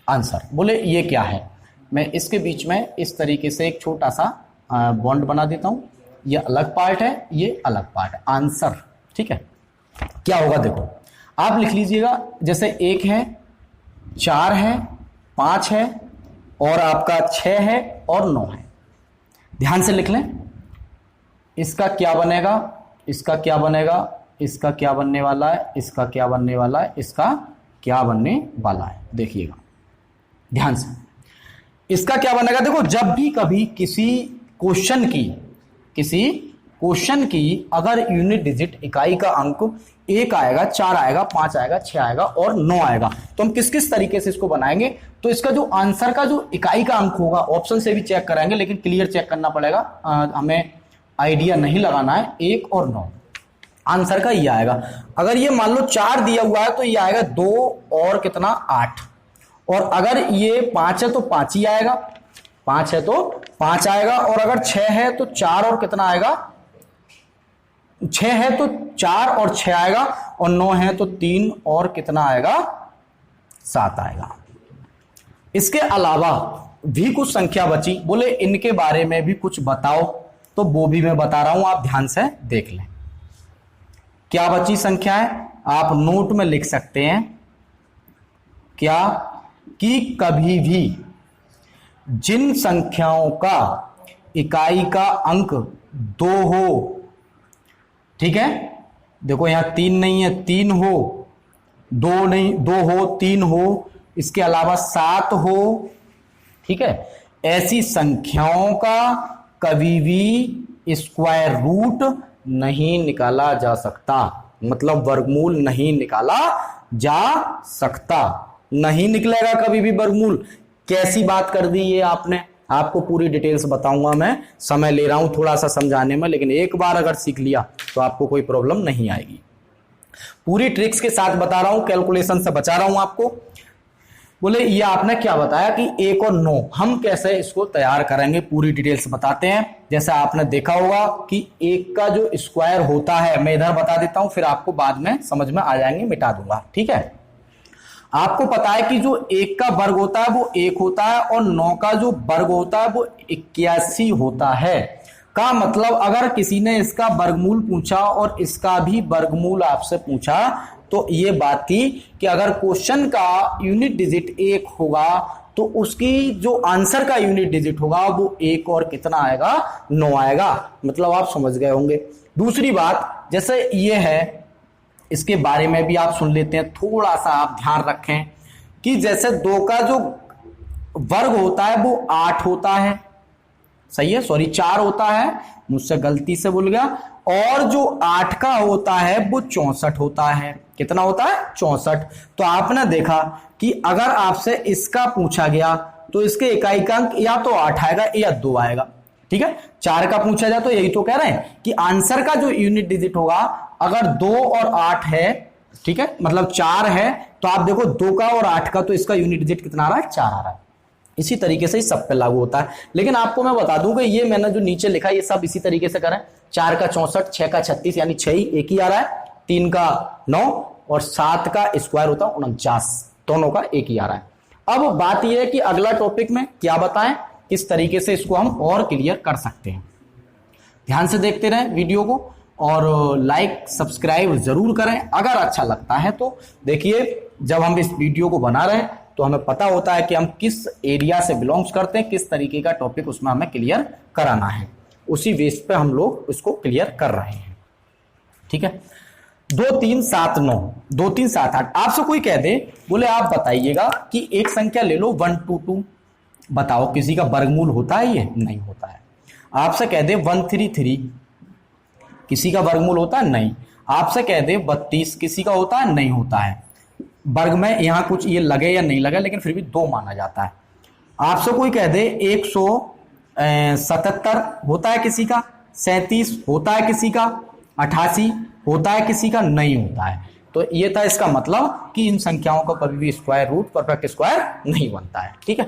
आंसर बोले ये क्या है, मैं इसके बीच में इस तरीके से एक छोटा सा बॉन्ड बना देता हूं। ये अलग पार्ट है, ये अलग पार्ट है, आंसर। ठीक है, क्या होगा देखो आप लिख लीजिएगा। जैसे 1 है, 4 है, 5 है और आपका 6 है और 9 है। ध्यान से लिख लें। इसका क्या बनेगा, इसका क्या बनेगा, इसका क्या बनने वाला है, इसका क्या बनने वाला है, इसका क्या बनने वाला है, देखिएगा ध्यान से। इसका क्या बनेगा, देखो जब भी कभी किसी क्वेश्चन की अगर यूनिट डिजिट इकाई का अंक 1 आएगा, 4 आएगा, 5 आएगा, 6 आएगा और 9 आएगा, तो हम किस किस तरीके से इसको बनाएंगे। तो इसका जो आंसर का जो इकाई का अंक होगा, ऑप्शन से भी चेक कराएंगे, लेकिन क्लियर चेक करना पड़ेगा, हमें आइडिया नहीं लगाना है। 1 और 9 आंसर का ये आएगा। अगर ये मान लो 4 दिया हुआ है तो ये आएगा 2 और कितना 8, और अगर ये 5 है तो 5 ही आएगा, 5 है तो 5 आएगा, और अगर 6 है तो 4 और कितना आएगा, 6 है तो 4 और 6 आएगा, और 9 है तो 3 और कितना आएगा 7 आएगा। इसके अलावा भी कुछ संख्या बची, बोले इनके बारे में भी कुछ बताओ, तो वो भी मैं बता रहा हूं, आप ध्यान से देख लें। क्या बची संख्याएं, आप नोट में लिख सकते हैं। क्या कि कभी भी जिन संख्याओं का इकाई का अंक 2 हो, ठीक है, देखो यहां 3 नहीं है, 3 हो, 2 नहीं, 2 हो, 3 हो, इसके अलावा 7 हो, ठीक है, ऐसी संख्याओं का कभी भी स्क्वायर रूट नहीं निकाला जा सकता, मतलब वर्गमूल नहीं निकाला जा सकता, नहीं निकलेगा कभी भी वर्गमूल। कैसी बात कर दी ये आपने, आपको पूरी डिटेल्स बताऊंगा, मैं समय ले रहा हूं थोड़ा सा समझाने में, लेकिन एक बार अगर सीख लिया तो आपको कोई प्रॉब्लम नहीं आएगी। पूरी ट्रिक्स के साथ बता रहा हूं, कैलकुलेशन से बचा रहा हूं आपको। बोले ये आपने क्या बताया कि 1 और 9 हम कैसे इसको तैयार करेंगे, पूरी डिटेल्स बताते हैं। जैसा आपने देखा होगा कि 1 का जो स्क्वायर होता है, मैं इधर बता देता हूं, फिर आपको बाद में समझ में आ जाएंगे, मिटा दूंगा, ठीक है। आपको पता है कि जो 1 का वर्ग होता है वो 1 होता है और 9 का जो वर्ग होता है वो 81 होता है। का मतलब अगर किसी ने इसका वर्गमूल पूछा और इसका भी वर्गमूल आपसे पूछा तो ये बात थी कि अगर क्वेश्चन का यूनिट डिजिट 1 होगा तो उसकी जो आंसर का यूनिट डिजिट होगा वो 1 और कितना आएगा, 9 आएगा। मतलब आप समझ गए होंगे। दूसरी बात, जैसे ये है, इसके बारे में भी आप सुन लेते हैं, थोड़ा सा आप ध्यान रखें कि जैसे 2 का जो वर्ग होता है वो 8 होता है, सही है, सॉरी 4 होता है, मुझसे गलती से भूल गया। और जो 8 का होता है वो 64 होता है। कितना होता है, 64। तो आपने देखा कि अगर आपसे इसका पूछा गया तो इसके इकाई का अंक या तो 8 आएगा या 2 आएगा, ठीक है। 4 का पूछा जाए तो यही तो कह रहे हैं कि आंसर का जो यूनिट डिजिट होगा अगर 2 और 8 है, ठीक है, मतलब 4 है, तो आप देखो 2 का और 8 का तो इसका यूनिट डिजिट कितना आ रहा है, 4 आ रहा है। इसी तरीके से सब पे लागू होता है। लेकिन आपको मैं बता दूं कि ये मैंने जो नीचे लिखा है ये सब इसी तरीके से करें। 4 का 64, 6 का 36 यानी 6 ही एक ही आ रहा है, 3 का 9 और 7 का स्क्वायर होता है 49, दोनों का एक ही आ रहा है। अब बात यह है कि अगला टॉपिक में क्या बताएं, किस तरीके से इसको हम और क्लियर कर सकते हैं। ध्यान से देखते रहें वीडियो को और लाइक सब्सक्राइब जरूर करें अगर अच्छा लगता है तो। देखिए जब हम इस वीडियो को बना रहे हैं तो हमें पता होता है कि हम किस एरिया से बिलोंग्स करते हैं, किस तरीके का टॉपिक उसमें हमें क्लियर कराना है, उसी बेस पे हम लोग इसको क्लियर कर रहे हैं, ठीक है। 2 3 7 9, 2 3 7 8, आपसे कोई कह दे, बोले आप बताइएगा कि एक संख्या ले लो 1 2 2, बताओ किसी का वर्गमूल होता है, ये नहीं होता है। आपसे कह दे 1 3 3, किसी का वर्गमूल होता है, नहीं। आपसे कह दे 32, किसी का होता है, नहीं होता है। वर्ग में यहां कुछ ये लगे या नहीं लगे लेकिन फिर भी 2 माना जाता है। आपसे कोई कह दे 177 होता है किसी का, 37 होता है किसी का, 88 होता है किसी का, नहीं होता है। तो ये था इसका मतलब कि इन संख्याओं का कभी भी स्क्वायर रूट परफेक्ट स्क्वायर नहीं बनता है, ठीक है।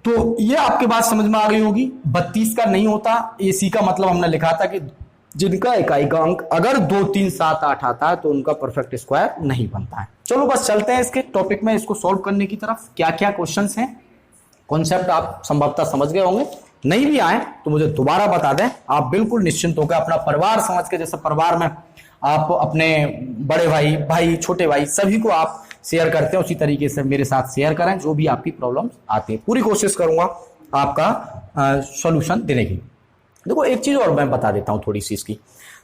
तो ये आपके बात समझ में आ गई होगी। 32 का नहीं होता, इसी का मतलब हमने लिखा था कि जिनका इकाई का अंक अगर 2 3 7 8 आता है तो उनका परफेक्ट स्क्वायर नहीं बनता है। चलो बस चलते हैं इसके टॉपिक में, इसको सॉल्व करने की तरफ। क्या क्या क्वेश्चंस हैं, कॉन्सेप्ट आप संभवतः समझ गए होंगे, नहीं भी आए तो मुझे दोबारा बता दें। आप बिल्कुल निश्चिंत होकर अपना परिवार समझ के, जैसे परिवार में आप अपने बड़े भाई छोटे भाई सभी को आप शेयर करते हैं, उसी तरीके से मेरे साथ शेयर करें जो भी आपकी प्रॉब्लम्स आती है। पूरी कोशिश करूंगा आपका सॉल्यूशन देने की। देखो एक चीज और मैं बता देता हूं थोड़ी सी इसकी,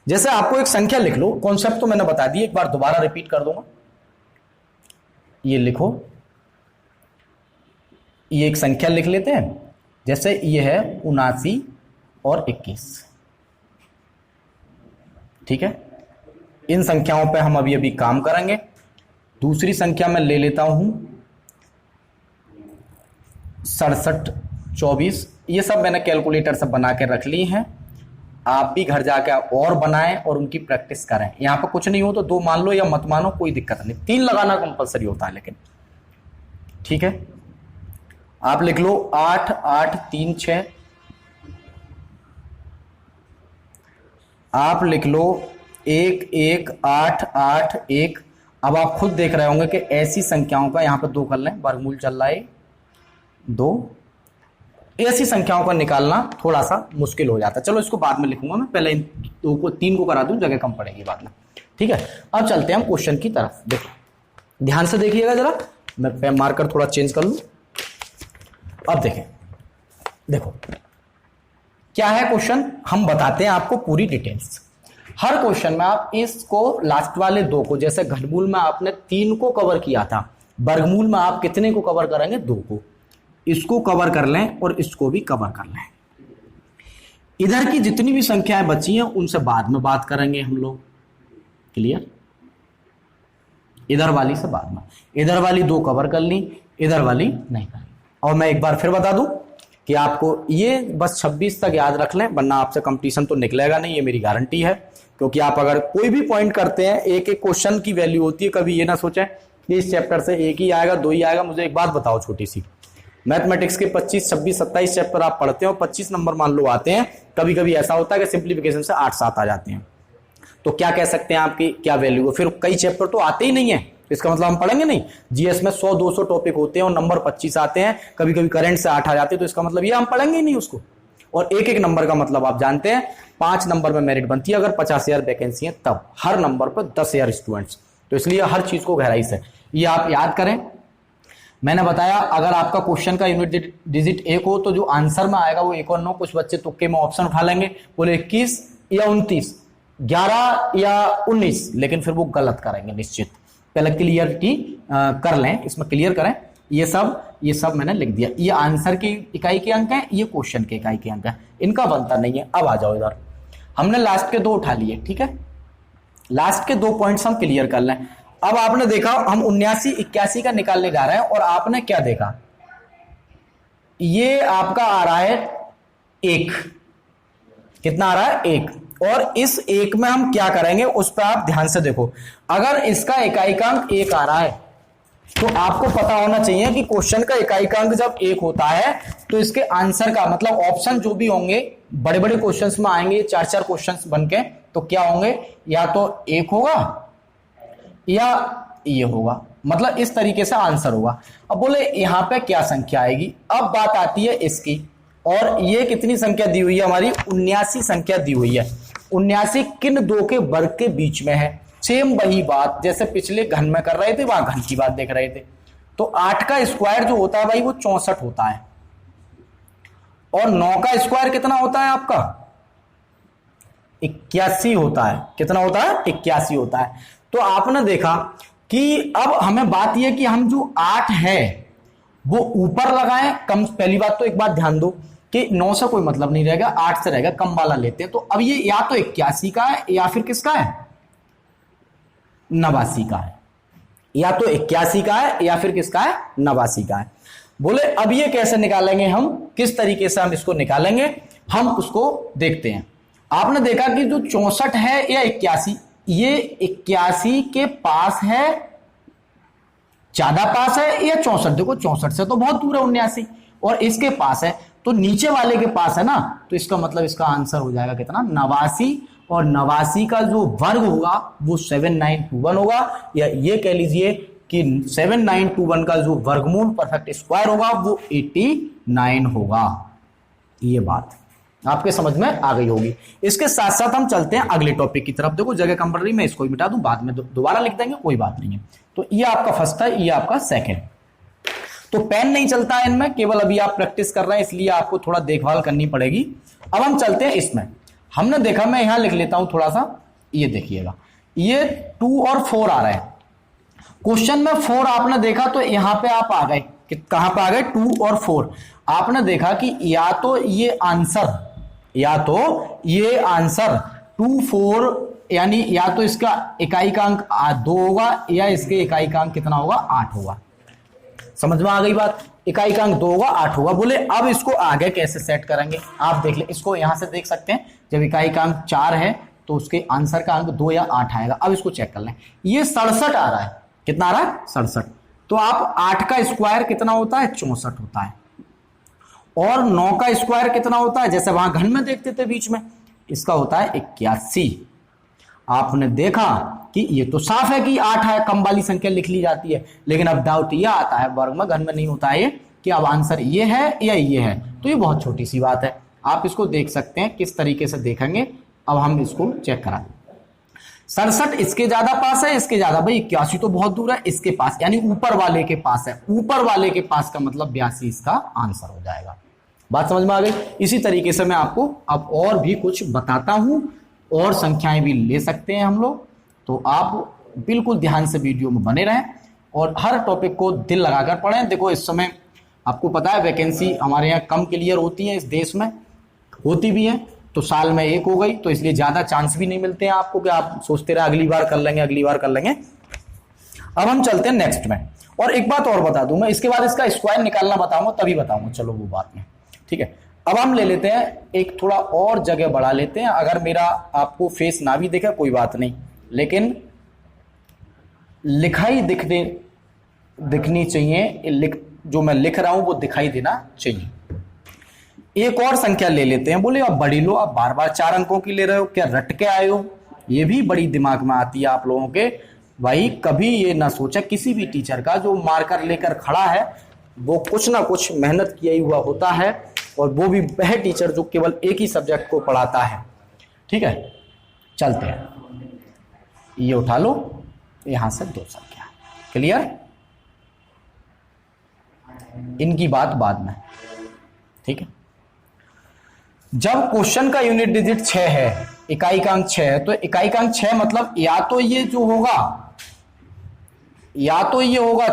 जैसे आपको एक संख्या लिख लो, कॉन्सेप्ट तो मैंने बता दी, एक बार दोबारा रिपीट कर दूंगा। ये लिखो, ये एक संख्या लिख लेते हैं, जैसे ये है 79 और 21, ठीक है। इन संख्याओं पे हम अभी काम करेंगे। दूसरी संख्या मैं ले लेता हूं 67 24, ये सब मैंने कैलकुलेटर से बना के रख ली हैं। आप भी घर जाके और बनाएं और उनकी प्रैक्टिस करें। यहां पर कुछ नहीं हो तो 2 मान लो या मत मानो, कोई दिक्कत नहीं। 3 लगाना कंपलसरी होता है लेकिन, ठीक है। आप लिख लो 8 8 3 6, आप लिख लो 1 1 8 8 1। अब आप खुद देख रहे होंगे कि ऐसी संख्याओं का यहां पर 2 कर लें, वर्गमूल चल रहा है 2, ऐसी संख्याओं का निकालना थोड़ा सा मुश्किल हो जाता है। चलो इसको बाद में लिखूंगा मैं, पहले इन 2 को 3 को करा दूं, जगह कम पड़ेगी बाद में, ठीक है। अब चलते हैं हम क्वेश्चन की तरफ। देखो ध्यान से देखिएगा जरा, मैं मार्कर थोड़ा चेंज कर लूं। अब देखें, देखो क्या है क्वेश्चन, हम बताते हैं आपको पूरी डिटेल्स। हर क्वेश्चन में आप इसको लास्ट वाले 2 को, जैसे घनमूल में आपने 3 को कवर किया था, वर्गमूल में आप कितने को कवर करेंगे, 2 को। इसको कवर कर लें और इसको भी कवर कर लें। इधर की जितनी भी संख्याएं बची हैं उनसे बाद में बात करेंगे हम लोग, क्लियर। इधर वाली से बाद में, इधर वाली 2 कवर कर ली, इधर वाली नहीं कर ली। और मैं एक बार फिर बता दूं कि आपको ये बस 26 तक याद रख लें, वरना आपसे कंपटीशन तो निकलेगा नहीं, ये मेरी गारंटी है। क्योंकि आप अगर कोई भी पॉइंट करते हैं, एक एक क्वेश्चन की वैल्यू होती है। कभी ये ना सोचें कि इस चैप्टर से 1 ही आएगा 2 ही आएगा। मुझे एक बात बताओ छोटी सी, मैथमेटिक्स के 25 26 27 चैप्टर आप पढ़ते हो, 25 नंबर मान लो आते हैं, कभी कभी ऐसा होता है कि सिंप्लीफिकेशन से 8 7 आ जाते हैं। तो क्या कह सकते हैं आपकी क्या वैल्यू है, फिर कई चैप्टर तो आते ही नहीं है, इसका मतलब हम पढ़ेंगे नहीं। जीएस में 100-200 टॉपिक होते हैं और नंबर 25 आते हैं, कभी कभी करंट से 8 आ जाते हैं, तो इसका मतलब ये हम पढ़ेंगे ही नहीं उसको। और एक एक नंबर का मतलब आप जानते हैं, 5 नंबर में मेरिट बनती है, अगर 50,000 वैकेंसी है तब हर नंबर पर 10,000 स्टूडेंट्स। तो इसलिए हर चीज को गहराई से ये आप याद करें। मैंने बताया अगर आपका क्वेश्चन का यूनिट डिजिट 1 हो तो जो आंसर में आएगा वो 1 और 9। कुछ बच्चे तुक्के में ऑप्शन उठा लेंगे, बोले 21 या 29, 11 या 19, लेकिन फिर वो गलत करेंगे निश्चित। पहले क्लियरिटी कर लें, इसमें क्लियर करें। ये सब मैंने लिख दिया। ये आंसर की इकाई के अंक हैं, ये क्वेश्चन के इकाई के अंक हैं, इनका बनता नहीं है। अब आ जाओ इधर, हमने लास्ट के 2 उठा लिए, ठीक है। लास्ट के 2 पॉइंट्स हम क्लियर कर लें। अब आपने देखा हम 79-81 का निकालने जा रहे हैं, और आपने क्या देखा, ये आपका आ रहा है 1। कितना आ रहा है? 1। और इस 1 में हम क्या करेंगे उस पर आप ध्यान से देखो। अगर इसका इकाईकांक 1 आ रहा है तो आपको पता होना चाहिए कि क्वेश्चन का इकाईकांक जब 1 होता है तो इसके आंसर का मतलब ऑप्शन जो भी होंगे बड़े बड़े क्वेश्चंस में आएंगे, 4-4 क्वेश्चंस बनके, तो क्या होंगे, या तो 1 होगा या ये होगा, मतलब इस तरीके से आंसर होगा। अब बोले यहां पे क्या संख्या आएगी। अब बात आती है इसकी, और ये कितनी संख्या दी हुई है हमारी, 79 संख्या दी हुई है। 79 किन 2 के वर्ग के बीच में है। सेम वही बात जैसे पिछले घन में कर रहे थे, वहां घन की बात देख रहे थे। तो 8 का स्क्वायर जो होता है भाई वो 64 होता है, और 9 का स्क्वायर कितना होता है आपका, 81 होता है। कितना होता है? 81 होता है। तो आपने देखा कि अब हमें बात यह कि हम जो 8 है वो ऊपर लगाएं कम। पहली बात तो एक बात ध्यान दो कि 9 से कोई मतलब नहीं रहेगा, 8 से रहेगा, कम वाला लेते हैं। तो अब ये या तो 81 का है या फिर किसका है, 89 का है। या तो 81 का है या फिर किसका है, 89 का है। बोले अब ये कैसे निकालेंगे हम, किस तरीके से हम इसको निकालेंगे, हम उसको देखते हैं। आपने देखा कि जो 64 है या 81, ये 81 के पास है, ज्यादा पास है या 64। देखो 64 से तो बहुत दूर है 79, और इसके पास है तो नीचे वाले के पास है ना, तो इसका मतलब इसका आंसर हो जाएगा कितना, 89। और 89 का जो वर्ग होगा वो 7921 होगा, या ये कह लीजिए कि 7921 का जो वर्गमूल परफेक्ट स्क्वायर होगा वो 89 होगा। ये बात आपके समझ में आ गई होगी। इसके साथ साथ हम चलते हैं अगले टॉपिक की तरफ। देखो जगह कम पड़ रही, मैं इसको ही मिटा दूं, बाद में दोबारा लिख देंगे, कोई बात नहीं है। तो ये आपका फर्स्ट है, ये आपका सेकंड। तो पेन नहीं चलता है इनमें, केवल अभी आप प्रैक्टिस कर रहे हैं, इसलिए आपको थोड़ा देखभाल करनी पड़ेगी। अब हम चलते हैं इसमें। हमने देखा, मैं यहां लिख लेता हूं थोड़ा सा, ये देखिएगा, ये 2 और 4 आ रहा है क्वेश्चन में। 4 आपने देखा तो यहां पे आप आ गए, कहां पे आ गए, 2 और 4। आपने देखा कि या तो ये आंसर 2, 4, यानी या तो इसका इकाई का अंक 2 होगा या इसके इकाई का अंक कितना होगा, 8 होगा। समझ में आ गई बात, इकाई का अंक 2 होगा, 8 होगा। बोले अब इसको आगे कैसे सेट करेंगे, आप देख ले, इसको यहां से देख सकते हैं। जब इकाई का अंक 4 है तो उसके आंसर का अंक 2 या 8 आएगा। अब इसको चेक कर लें, ये 67 आ रहा है। कितना आ रहा है, 67। तो आप 8 का स्क्वायर कितना होता है, 64 होता है। और 9 का स्क्वायर कितना होता है, जैसे वहां घन में देखते थे बीच में, इसका होता है 81। आपने देखा कि ये तो साफ है कि 8 है, कम वाली संख्या लिख ली जाती है, लेकिन अब डाउट यह आता है, वर्ग में घन में नहीं होता है ये, कि अब आंसर ये है या ये है। तो ये बहुत छोटी सी बात है, आप इसको देख सकते हैं। किस तरीके से देखेंगे, अब हम इसको चेक करा। 67 इसके ज्यादा पास है, इसके ज्यादा, भाई 81 तो बहुत दूर है, इसके पास यानी ऊपर वाले के पास है। ऊपर वाले के पास का मतलब 82 इसका आंसर हो जाएगा। बात समझ में आ गई। इसी तरीके से मैं आपको अब और भी कुछ बताता हूं, और संख्याएं भी ले सकते हैं हम लोग। तो आप बिल्कुल ध्यान से वीडियो में बने रहें और हर टॉपिक को दिल लगाकर पढ़ें। देखो इस समय आपको पता है वैकेंसी हमारे यहाँ कम क्लियर होती है, इस देश में होती भी है, तो साल में 1 हो गई, तो इसलिए ज्यादा चांस भी नहीं मिलते हैं आपको कि आप सोचते रहे अगली बार कर लेंगे, अगली बार कर लेंगे। अब हम चलते हैं नेक्स्ट में। और एक बात और बता दूं मैं, इसके बाद इसका स्क्वायर निकालना बताऊंगा, तभी बताऊंगा, चलो वो बात में, ठीक है। अब हम ले लेते हैं एक थोड़ा और जगह बढ़ा लेते हैं। अगर मेरा आपको फेस ना भी दिखे कोई बात नहीं, लेकिन लिखाई दिखनी चाहिए, जो मैं लिख रहा हूं वो दिखाई देना चाहिए। एक और संख्या ले लेते हैं। बोले अब बड़ी लो, अब बार बार 4 अंकों की ले रहे हो, क्या रट के आए हो, ये भी बड़ी दिमाग में आती है आप लोगों के। भाई कभी ये ना सोचा किसी भी टीचर का जो मार्कर लेकर खड़ा है वो कुछ ना कुछ मेहनत किया ही हुआ होता है, और वो भी वह टीचर जो केवल एक ही सब्जेक्ट को पढ़ाता है। ठीक है, चलते हैं, ये उठा लो, यहां से 2 संख्या। क्लियर? इनकी बात बाद में। ठीक है, जब क्वेश्चन का यूनिट डिजिट 6 है, इकाई का अंक 6 है, तो इकाई का अंक 6 मतलब या तो ये जो होगा, या तो ये होगा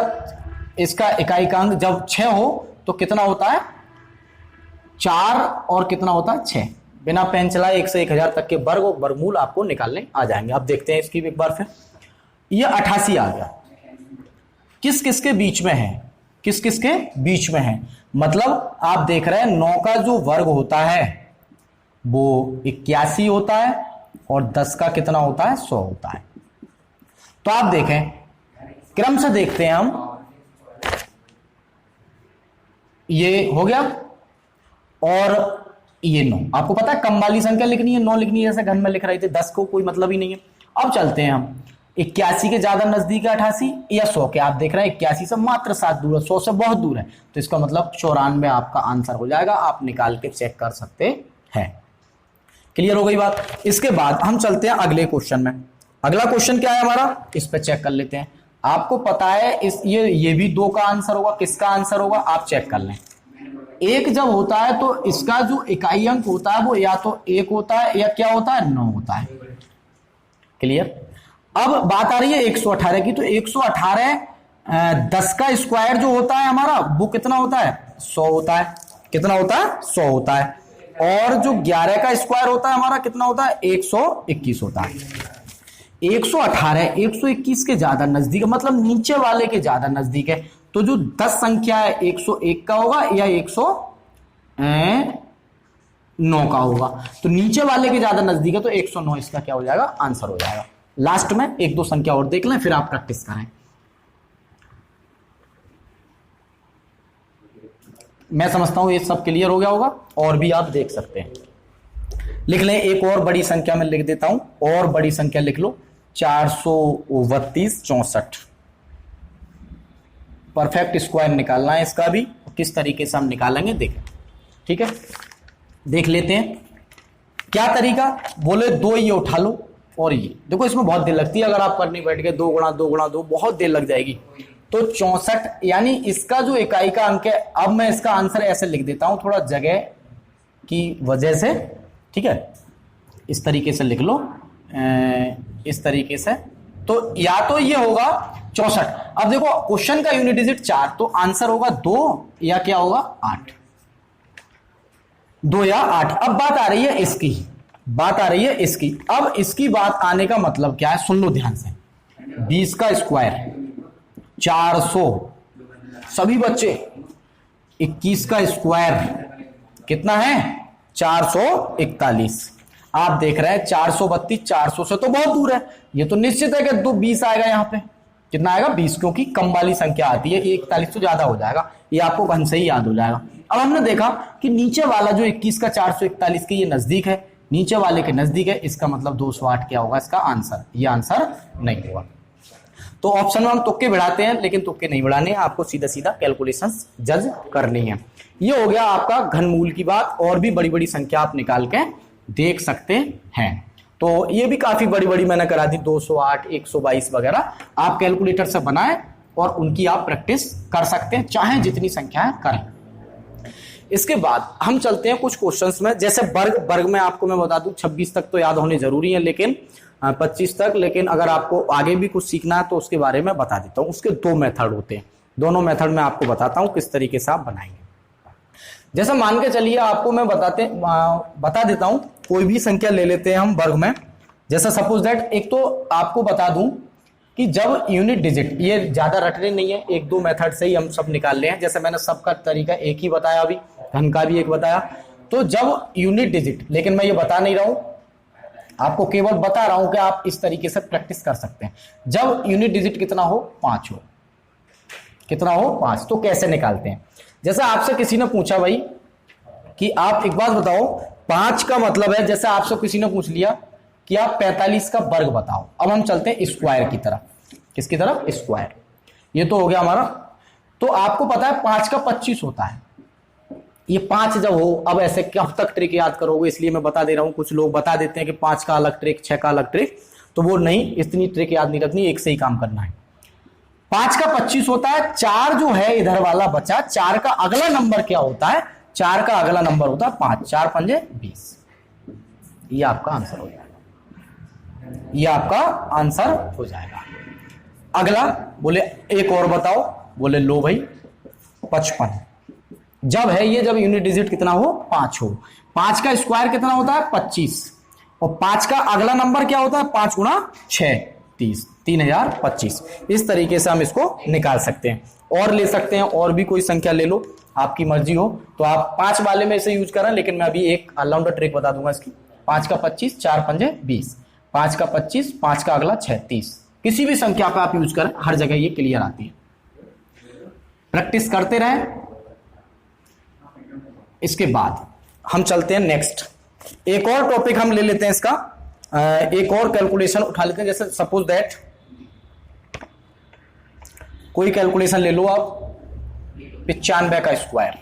इसका इकाई का अंक जब 6 हो तो कितना होता है 4, और कितना होता है 6। बिना पेन चलाए 1 से 1000 तक के वर्ग और वर्गमूल आपको निकालने आ जाएंगे। अब देखते हैं इसकी एक बार फिर। ये 88 आ गया, किस किस के बीच में है, किस किस के बीच में है, मतलब आप देख रहे हैं 9 का जो वर्ग होता है वो 81 होता है, और 10 का कितना होता है 100 होता है। तो आप देखें, क्रम से देखते हैं हम, ये हो गया, और ये 9। आपको पता है कम वाली संख्या लिखनी है, 9 लिखनी है, जैसे घन में लिख रहे थे, 10 को कोई मतलब ही नहीं है। अब चलते हैं हम, 81 के ज्यादा नजदीक है 88 या 100 के? आप देख रहे हैं 81 से मात्र 7 दूर है, 100 से बहुत दूर है, तो इसका मतलब 94 आपका आंसर हो जाएगा। आप निकाल के चेक कर सकते हैं। क्लियर हो गई बात? इसके बाद हम चलते हैं अगले क्वेश्चन में। अगला क्वेश्चन क्या है हमारा, इस पे चेक कर लेते हैं। आपको पता है इस ये भी 2 का आंसर होगा, किसका आंसर होगा आप चेक कर लें। 1 जब होता है तो इसका जो इकाई अंक होता है वो या तो 1 होता है या क्या होता है 9 होता है। क्लियर? अब बात आ रही है 118 की, तो 118 10 का स्क्वायर जो होता है हमारा वो कितना होता है 100 होता है। कितना होता है 100 होता है। और जो 11 का स्क्वायर होता है हमारा कितना होता है 121 होता है। 118 121 के ज्यादा नजदीक है, मतलब नीचे वाले के ज्यादा नजदीक है, तो जो 10 संख्या है 101 का होगा या 109 का होगा, तो नीचे वाले के ज्यादा नजदीक है, तो 109 इसका क्या हो जाएगा आंसर हो जाएगा। लास्ट में 1-2 संख्या और देख लें, फिर आप प्रैक्टिस करें। मैं समझता हूं ये सब क्लियर हो गया होगा, और भी आप देख सकते हैं। लिख लें, एक और बड़ी संख्या में लिख देता हूं, और बड़ी संख्या लिख लो 432 64। परफेक्ट स्क्वायर निकालना है इसका भी, किस तरीके से हम निकालेंगे देखें। ठीक है, देख लेते हैं क्या तरीका। बोले 2 ये उठा लो, और ये देखो, इसमें बहुत देर लगती है, अगर आप करने बैठ गए 2 गुणा 2 गुणा 2 बहुत देर लग जाएगी। तो 64 यानी इसका जो इकाई का अंक है, अब मैं इसका आंसर ऐसे लिख देता हूं थोड़ा जगह की वजह से। ठीक है, इस तरीके से लिख लो, इस तरीके से, तो या तो ये होगा 64। अब देखो क्वेश्चन का यूनिट डिजिट 4, तो आंसर होगा 2 या क्या होगा 8, 2 या 8। अब बात आ रही है इसकी, बात आ रही है इसकी। अब इसकी बात आने का मतलब क्या है, सुन लो ध्यान से। 20 का स्क्वायर 400, सभी बच्चे 21 का स्क्वायर कितना है 441। आप देख रहे हैं 432 400 से तो बहुत दूर है, ये तो निश्चित है कि 20 आएगा। यहाँ पे कितना आएगा 20, क्योंकि कम वाली संख्या आती है, 41 तो ज्यादा हो जाएगा, ये आपको कहीं से ही याद हो जाएगा। अब हमने देखा कि नीचे वाला जो 21 का 441 के ये नजदीक है, नीचे वाले के नजदीक है, इसका मतलब 208 क्या होगा इसका आंसर, ये आंसर नहीं होगा। तो ऑप्शन में हम तुक्के बढ़ाते हैं, लेकिन तुक्के नहीं बढ़ाने, आपको सीधा सीधा कैलकुलेशंस जज करनी है। ये हो गया आपका घनमूल की बात, और भी बड़ी बड़ी संख्या आप निकाल के देख सकते हैं। तो ये भी काफी बड़ी बड़ी मैंने करा दी, 208 122 वगैरह आप कैलकुलेटर से बनाएं और उनकी आप प्रैक्टिस कर सकते हैं, चाहे जितनी संख्याएं करें। इसके बाद हम चलते हैं कुछ क्वेश्चंस में, जैसे वर्ग में आपको मैं बता दूं 26 तक तो याद होने जरूरी है, लेकिन 25 तक, लेकिन अगर आपको आगे भी कुछ सीखना है तो उसके बारे में बता देता हूं। उसके 2 मेथड होते हैं, दोनों मेथड में आपको बताता हूं किस तरीके से आप बनाएंगे। जैसा मान के चलिए, आपको मैं बता देता हूं, कोई भी संख्या ले लेते हैं हम वर्ग में। जैसा सपोज दैट, एक तो आपको बता दूं कि जब यूनिट डिजिट, ये ज्यादा रटने नहीं है, 1-2 मेथड से ही हम सब निकाल ले हैं। जैसे मैंने सबका तरीका एक ही बताया, अभी घन का भी एक बताया। तो जब यूनिट डिजिट, लेकिन मैं ये बता नहीं रहा हूं, आपको केवल बता रहा हूं कि आप इस तरीके से प्रैक्टिस कर सकते हैं। जब यूनिट डिजिट कितना हो 5 हो, कितना हो 5, तो कैसे निकालते हैं। जैसा आपसे किसी ने पूछा भाई कि आप एक बात बताओ 5 का मतलब है, जैसे आपसे किसी ने पूछ लिया कि आप 45 का वर्ग बताओ। अब हम चलते हैं स्क्वायर की तरफ। किसकी तरफ, स्क्वायर। ये तो हो गया हमारा। तो आपको पता है 5 का 25 होता है। ये 5 जब हो, अब ऐसे कब तक ट्रिक याद करोगे, इसलिए मैं बता दे रहा हूं। कुछ लोग बता देते हैं कि 5 का अलग ट्रिक, 6 का अलग ट्रिक, तो वो नहीं, इतनी ट्रिक याद नहीं रखनी, एक से ही काम करना है। 5 का 25 होता है। 4 जो है इधर वाला बचा, 4 का अगला नंबर क्या होता है, 4 का अगला नंबर होता है 5, 4 पंजे 20। ये आपका आंसर हो जाएगा, ये आपका आंसर हो जाएगा। अगला बोले एक और बताओ, बोले लो भाई 55 जब है ये, जब यूनिट डिजिट कितना हो, 5 हो। 5 का स्क्वायर कितना होता है, 25, और 5 का अगला नंबर क्या होता है, 5 गुणा 6 30, 3025। इस तरीके से हम इसको निकाल सकते हैं। और ले सकते हैं, और भी कोई संख्या ले लो, आपकी मर्जी हो तो आप 5 वाले में इसे यूज करें, लेकिन मैं अभी एक ऑलराउंडर ट्रिक बता दूंगा इसकी। 5 का 25, 4 पंजे 20, 5 का 25, 5 का अगला 6 30। किसी भी संख्या का आप यूज करें, हर जगह ये क्लियर आती है। प्रैक्टिस करते रहें। इसके बाद हम चलते हैं नेक्स्ट, एक और टॉपिक हम ले लेते हैं इसका, एक और कैलकुलेशन उठा लेते हैं। जैसे सपोज दैट कोई कैलकुलेशन ले लो आप, 95 का स्क्वायर,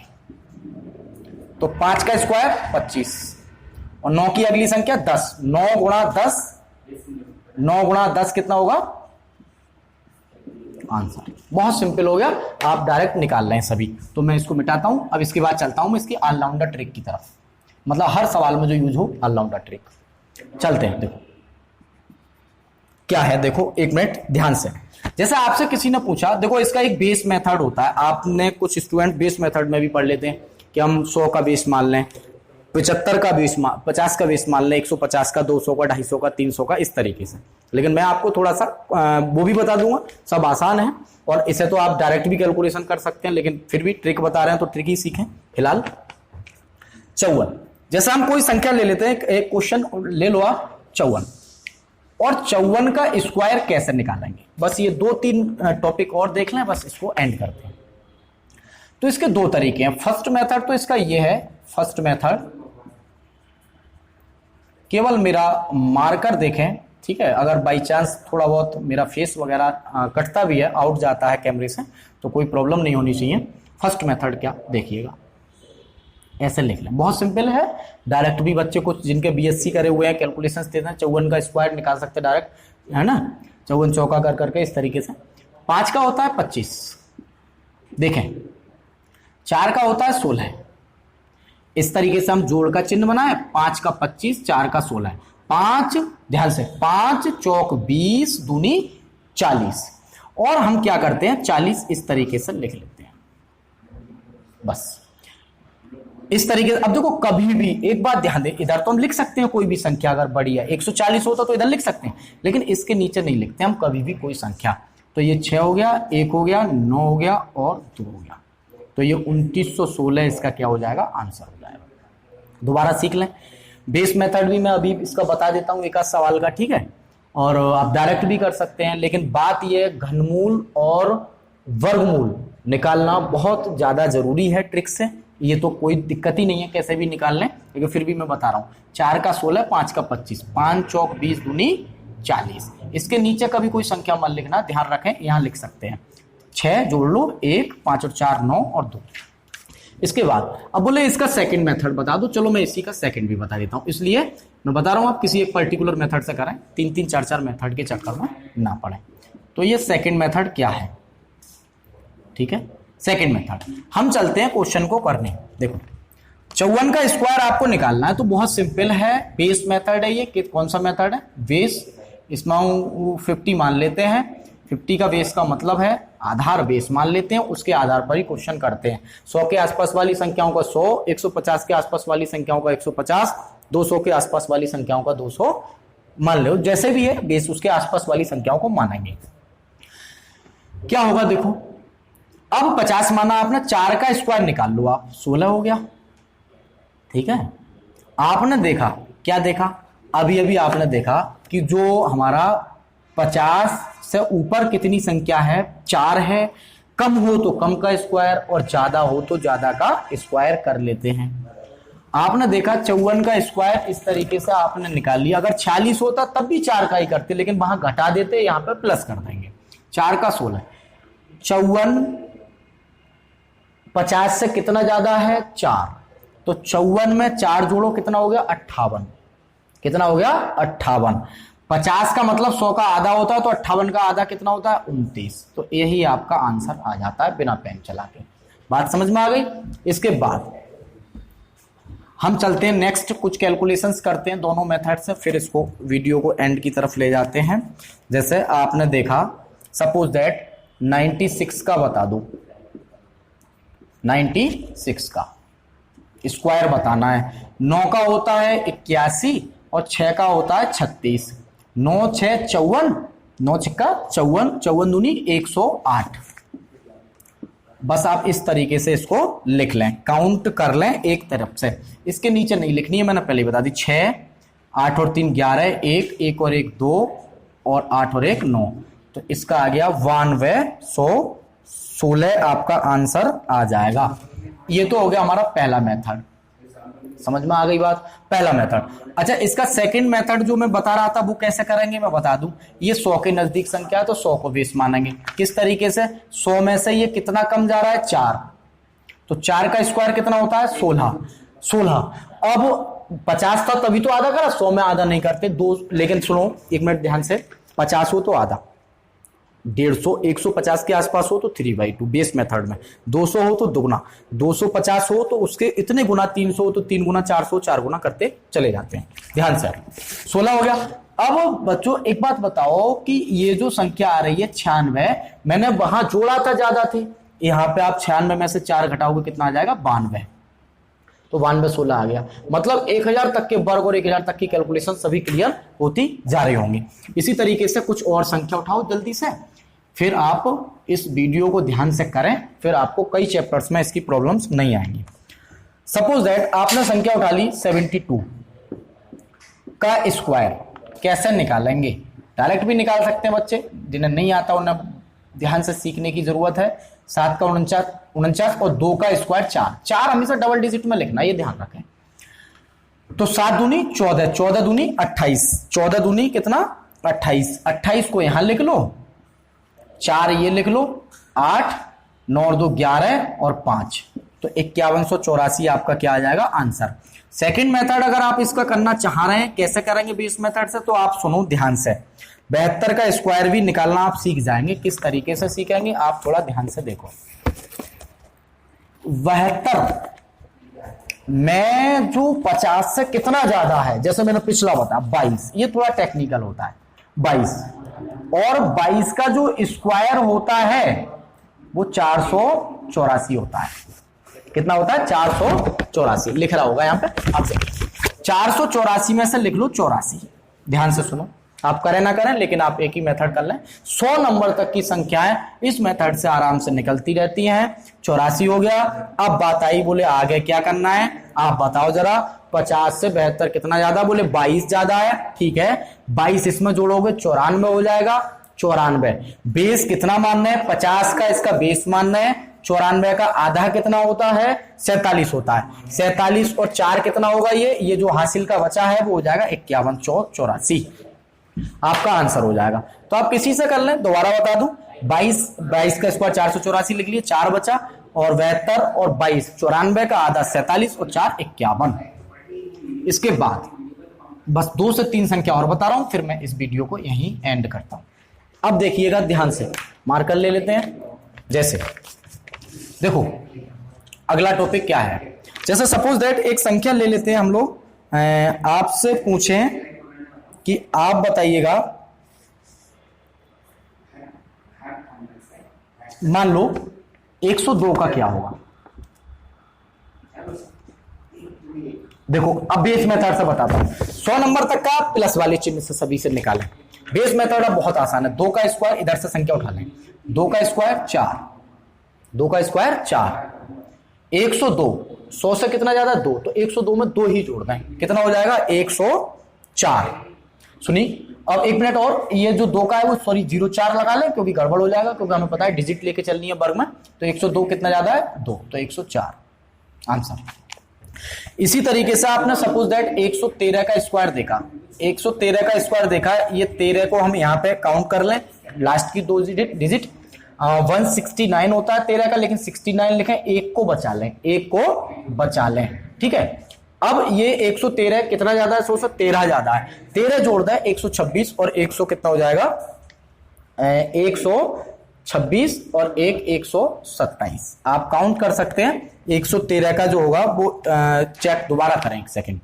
तो 5 का स्क्वायर 25 और 9 की अगली संख्या 10, 9 गुणा 10, 9 गुणा 10 कितना होगा, आंसर। बहुत सिंपल हो गया, आप डायरेक्ट निकाल रहे हैं सभी। तो मैं इसको मिटाता हूं। अब इसके बाद चलता हूं मैं इसकी ऑलराउंडर ट्रिक की तरफ, मतलब हर सवाल में जो यूज हो ऑलराउंडर ट्रिक। चलते हैं, देखो क्या है, देखो एक मिनट ध्यान से। जैसे आपसे किसी ने पूछा, देखो इसका एक बेस मेथड होता है, आपने कुछ स्टूडेंट बेस मेथड में भी पढ़ लेते हैं कि हम 100 का बेस मान लें, 75 का बेस, 50 का बेस मान लें, 150 का, 200 का, 250 का, 300 का, इस तरीके से। लेकिन मैं आपको थोड़ा सा वो भी बता दूंगा, सब आसान है, और इसे तो आप डायरेक्ट भी कैलकुलेशन कर सकते हैं, लेकिन फिर भी ट्रिक बता रहे हैं तो ट्रिक ही सीखें फिलहाल। 54, जैसे हम कोई संख्या ले लेते हैं, एक क्वेश्चन ले लो आप 54, और 54 का स्क्वायर कैसे निकालेंगे, बस ये 2-3 टॉपिक और देख लें, बस इसको एंड करते हैं। तो इसके 2 तरीके हैं। फर्स्ट मेथड तो इसका ये है, फर्स्ट मेथड केवल मेरा मार्कर देखें, ठीक है, अगर बाई चांस थोड़ा बहुत मेरा फेस वगैरह कटता भी है, आउट जाता है कैमरे से, तो कोई प्रॉब्लम नहीं होनी चाहिए। फर्स्ट मेथड क्या, देखिएगा, ऐसे लिख लें, बहुत सिंपल है। डायरेक्ट भी बच्चे कुछ जिनके बीएससी करे हुए हैं कैलकुलेशंस देते हैं, 54 का स्क्वायर निकाल सकते हैं डायरेक्ट, है ना, 54 चौका कर करके इस तरीके से। 5 का होता है 25, देखें 4 का होता है 16, इस तरीके से हम जोड़ का चिन्ह बनाए, 5 का 25, 4 का 16, 5 ध्यान से, 5 चौक 20 दूनी 40, और हम क्या करते हैं 40 इस तरीके से लिख लेते हैं, बस इस तरीके से। अब देखो कभी भी एक बात ध्यान दें, इधर तो हम लिख सकते हैं कोई भी संख्या, अगर बड़ी है 140 होता तो इधर लिख सकते हैं, लेकिन इसके नीचे नहीं लिखते हम कभी भी कोई संख्या। तो ये 6 हो गया, 1 हो गया, 9 हो गया और 2 हो गया, तो ये 2916 इसका क्या हो जाएगा, आंसर हो जाएगा। दोबारा सीख लें, बेस मेथड भी मैं अभी इसका बता देता हूं एक आध सवाल का, ठीक है, और आप डायरेक्ट भी कर सकते हैं, लेकिन बात यह है घनमूल और वर्गमूल निकालना बहुत ज्यादा जरूरी है ट्रिक से। ये तो कोई दिक्कत ही नहीं है, कैसे भी निकाल लें, लेकिन फिर भी मैं बता रहा हूं। 4 का 16, 5 का 25, 5 चौक 20 दूनी 40, इसके नीचे कभी कोई संख्या मत लिखना, ध्यान रखें, यहां लिख सकते हैं 6 जोड़ लो, 1, 5 और 4 9 और 2। इसके बाद अब बोले इसका सेकंड मेथड बता दो, चलो मैं इसी का सेकंड भी बता देता हूं, इसलिए मैं बता रहा हूं आप किसी एक पर्टिकुलर मेथड से करें, 3-3 4-4 मेथड के चक्कर में ना पड़े। तो ये सेकंड मेथड क्या है, ठीक है, सेकंड मेथड। हम चलते हैं क्वेश्चन को करने। देखो 54 का स्क्वायर आपको निकालना है, तो बहुत सिंपल है, बेस मेथड है ये। कौन सा मेथड है, बेस, इसमें 50 मान लेते हैं, 50 का बेस का मतलब है आधार बेस मान लेते हैं, उसके आधार पर ही क्वेश्चन करते हैं। 100 के आसपास वाली संख्याओं का 100, 150 के आसपास वाली संख्याओं का 150, 200 के आसपास वाली संख्याओं का 200 मान लो, जैसे भी है बेस उसके आसपास वाली संख्याओं को मानेंगे। क्या होगा देखो, अब 50 माना आपने, 4 का स्क्वायर निकाल लो आप, 16 हो गया, ठीक है। आपने देखा, क्या देखा, अभी अभी आपने देखा कि जो हमारा 50 से ऊपर कितनी संख्या है, 4 है, कम हो तो कम का स्क्वायर और ज्यादा हो तो ज्यादा का स्क्वायर कर लेते हैं। आपने देखा 54 का स्क्वायर इस तरीके से आपने निकाल लिया, अगर 46 होता तब भी 4 का ही करते, लेकिन वहां घटा देते, यहां पर प्लस कर देंगे। 4 का 16, 54 50 से कितना ज्यादा है 4, तो 54 में 4 जोड़ो कितना हो गया 58, कितना हो गया 58। 50 का मतलब 100 का आधा होता है, तो 58 का आधा कितना होता है 29। तो यही आपका आंसर आ जाता है बिना पेन चला के। बात समझ में आ गई। इसके बाद हम चलते हैं नेक्स्ट, कुछ कैलकुलेशंस करते हैं दोनों मेथड से, फिर इसको वीडियो को एंड की तरफ ले जाते हैं। जैसे आपने देखा सपोज दैट 96 का बता दो, 96 का स्क्वायर बताना है। 9 का होता है 81 और 6 का होता है 36। 9 6 54, 9 छक्का 54, 54 दूनी 108। बस आप इस तरीके से इसको लिख लें, काउंट कर लें एक तरफ से, इसके नीचे नहीं लिखनी है, मैंने पहले ही बता दी। 6 8 और 3 11, 1 1 और 1 2 और 8 और 1 9, तो इसका आ गया 9216 आपका आंसर आ जाएगा। ये तो हो गया हमारा पहला मेथड, समझ में आ गई बात, पहला मेथड। अच्छा, इसका सेकंड मेथड जो मैं बता रहा था वो कैसे करेंगे मैं बता दूं। ये 100 के नजदीक संख्या है तो 100 को बेस मानेंगे। किस तरीके से, 100 में से ये कितना कम जा रहा है 4, तो 4 का स्क्वायर कितना होता है 16। अब 50 था तभी तो आधा करा, 100 में आधा नहीं करते दो, लेकिन सुनो एक मिनट ध्यान से, 50 हो तो आधा, 150 150 के आसपास हो तो 3/2 बेस मेथड में, 200 हो तो दुगना, 250 हो तो उसके इतने गुना, 300 हो तो 3 गुना, 400 4 गुना करते चले जाते हैं। ध्यान से, 16 हो गया। अब बच्चों एक बात बताओ कि ये जो संख्या आ रही है 96, मैंने वहां जोड़ा था ज्यादा थी, यहां पे आप 96 में से 4 घटाओगे कितना आ जाएगा 92, तो 92 16 आ गया। मतलब 1000 तक के वर्ग और 1000 तक की कैलकुलेशन सभी क्लियर होती जा रही होंगी। इसी तरीके से कुछ और संख्या उठाओ जल्दी से, फिर आप इस वीडियो को ध्यान से करें, फिर आपको कई चैप्टर्स में इसकी प्रॉब्लम्स नहीं आएंगी। सपोज दैट आपने संख्या उठा ली 72 का स्क्वायर, कैसे निकालेंगे, डायरेक्ट भी निकाल सकते हैं बच्चे, जिन्हें नहीं आता उन्हें ध्यान से सीखने की जरूरत है। 7 का 49 और 2 का स्क्वायर 4 हमेशा डबल डिजिट में लिखना, ये ध्यान रखें। तो 7 दूनी 14, 14 दूनी 28, 14 दूनी कितना 28, 28 को यहां लिख लो, 4 ये लिख लो, 8 9 और 2 11 और 5, तो 5184 आपका क्या आ जाएगा आंसर। सेकंड मेथड अगर आप इसका करना चाह रहे हैं, कैसे करेंगे भी इस मेथड से, तो आप सुनो ध्यान से, 72 का स्क्वायर भी निकालना आप सीख जाएंगे। किस तरीके से सीखेंगे आप थोड़ा ध्यान से देखो। 72 में जो 50 से कितना ज्यादा है, जैसे मैंने पिछला बताया 22, ये थोड़ा टेक्निकल होता है 22, और 22 का जो स्क्वायर होता है वो 484 होता है। कितना होता है 484, लिख रहा होगा यहां पे आपसे, 484 में से लिख लो 84। ध्यान से सुनो, आप करें ना करें लेकिन आप एक ही मेथड कर लें। 100 नंबर तक की संख्याएं इस मेथड से आराम से निकलती रहती हैं। 84 हो गया। अब बात आई, बोले आगे क्या करना है आप बताओ जरा। 50 से 72 कितना ज्यादा, बोले 22 ज्यादा है, ठीक है 22 इसमें जोड़ोगे 94 हो जाएगा। 94 बेस कितना मानना है, 50 का इसका बेस मानना है। 94 का आधा कितना होता है 47 होता है। 47 और 4 कितना होगा, ये जो हासिल का बचा है वो हो जाएगा 5184, आपका आंसर हो जाएगा। तो आप किसी से कर लें, दोबारा बता दूं, 22 का स्क्वायर 484 लिख लिए, 4 बचा, और 72 और 22, 94 का आधा 47 और 4 51। इसके बाद बस 2 से 3 संख्या और बता रहा हूं, फिर मैं इस वीडियो को यहीं एंड करता हूं। अब देखिएगा ध्यान से, मार्कर ले लेते हैं। जैसे देखो अगला टॉपिक क्या है, जैसे सपोज दैट एक संख्या ले लेते हैं हम लोग, आपसे पूछें कि आप बताइएगा, मान लो 102 का क्या होगा। देखो अब बेस मेथड से बताता हूं, 100 नंबर तक का प्लस वाले चिन्ह से सभी से निकालें। बेस मेथड बहुत आसान है, 2 का स्क्वायर इधर से संख्या उठा लें, 2 का स्क्वायर 4, 2 का स्क्वायर 4, 102, 100 से कितना ज्यादा 2, तो 102 में 2 ही जोड़ दें, कितना हो जाएगा 104। सुनी, अब एक मिनट और, ये जो 2 का है वो सॉरी 04 लगा लें क्योंकि गड़बड़ हो जाएगा, क्योंकि हमें पता है डिजिट लेके चलनी है वर्ग में। तो 102 कितना ज्यादा है 2, तो 104 आंसर। इसी तरीके से आपने सपोज दैट 113 का स्क्वायर देखा, 113 का स्क्वायर देखा, ये 13 को हम यहां पे काउंट कर लें, लास्ट की 2 डिजिट 169 होता है 13 का, लेकिन 69 लिखें, एक को बचा लें, एक को बचा लें, ठीक है। अब ये 113 कितना ज्यादा है, 13 ज्यादा है, 13 जोड़ दें 126 और 100 कितना हो जाएगा 126 और 127। आप काउंट कर सकते हैं। 113 का जो होगा वो चेक दोबारा करें, एक सेकेंड।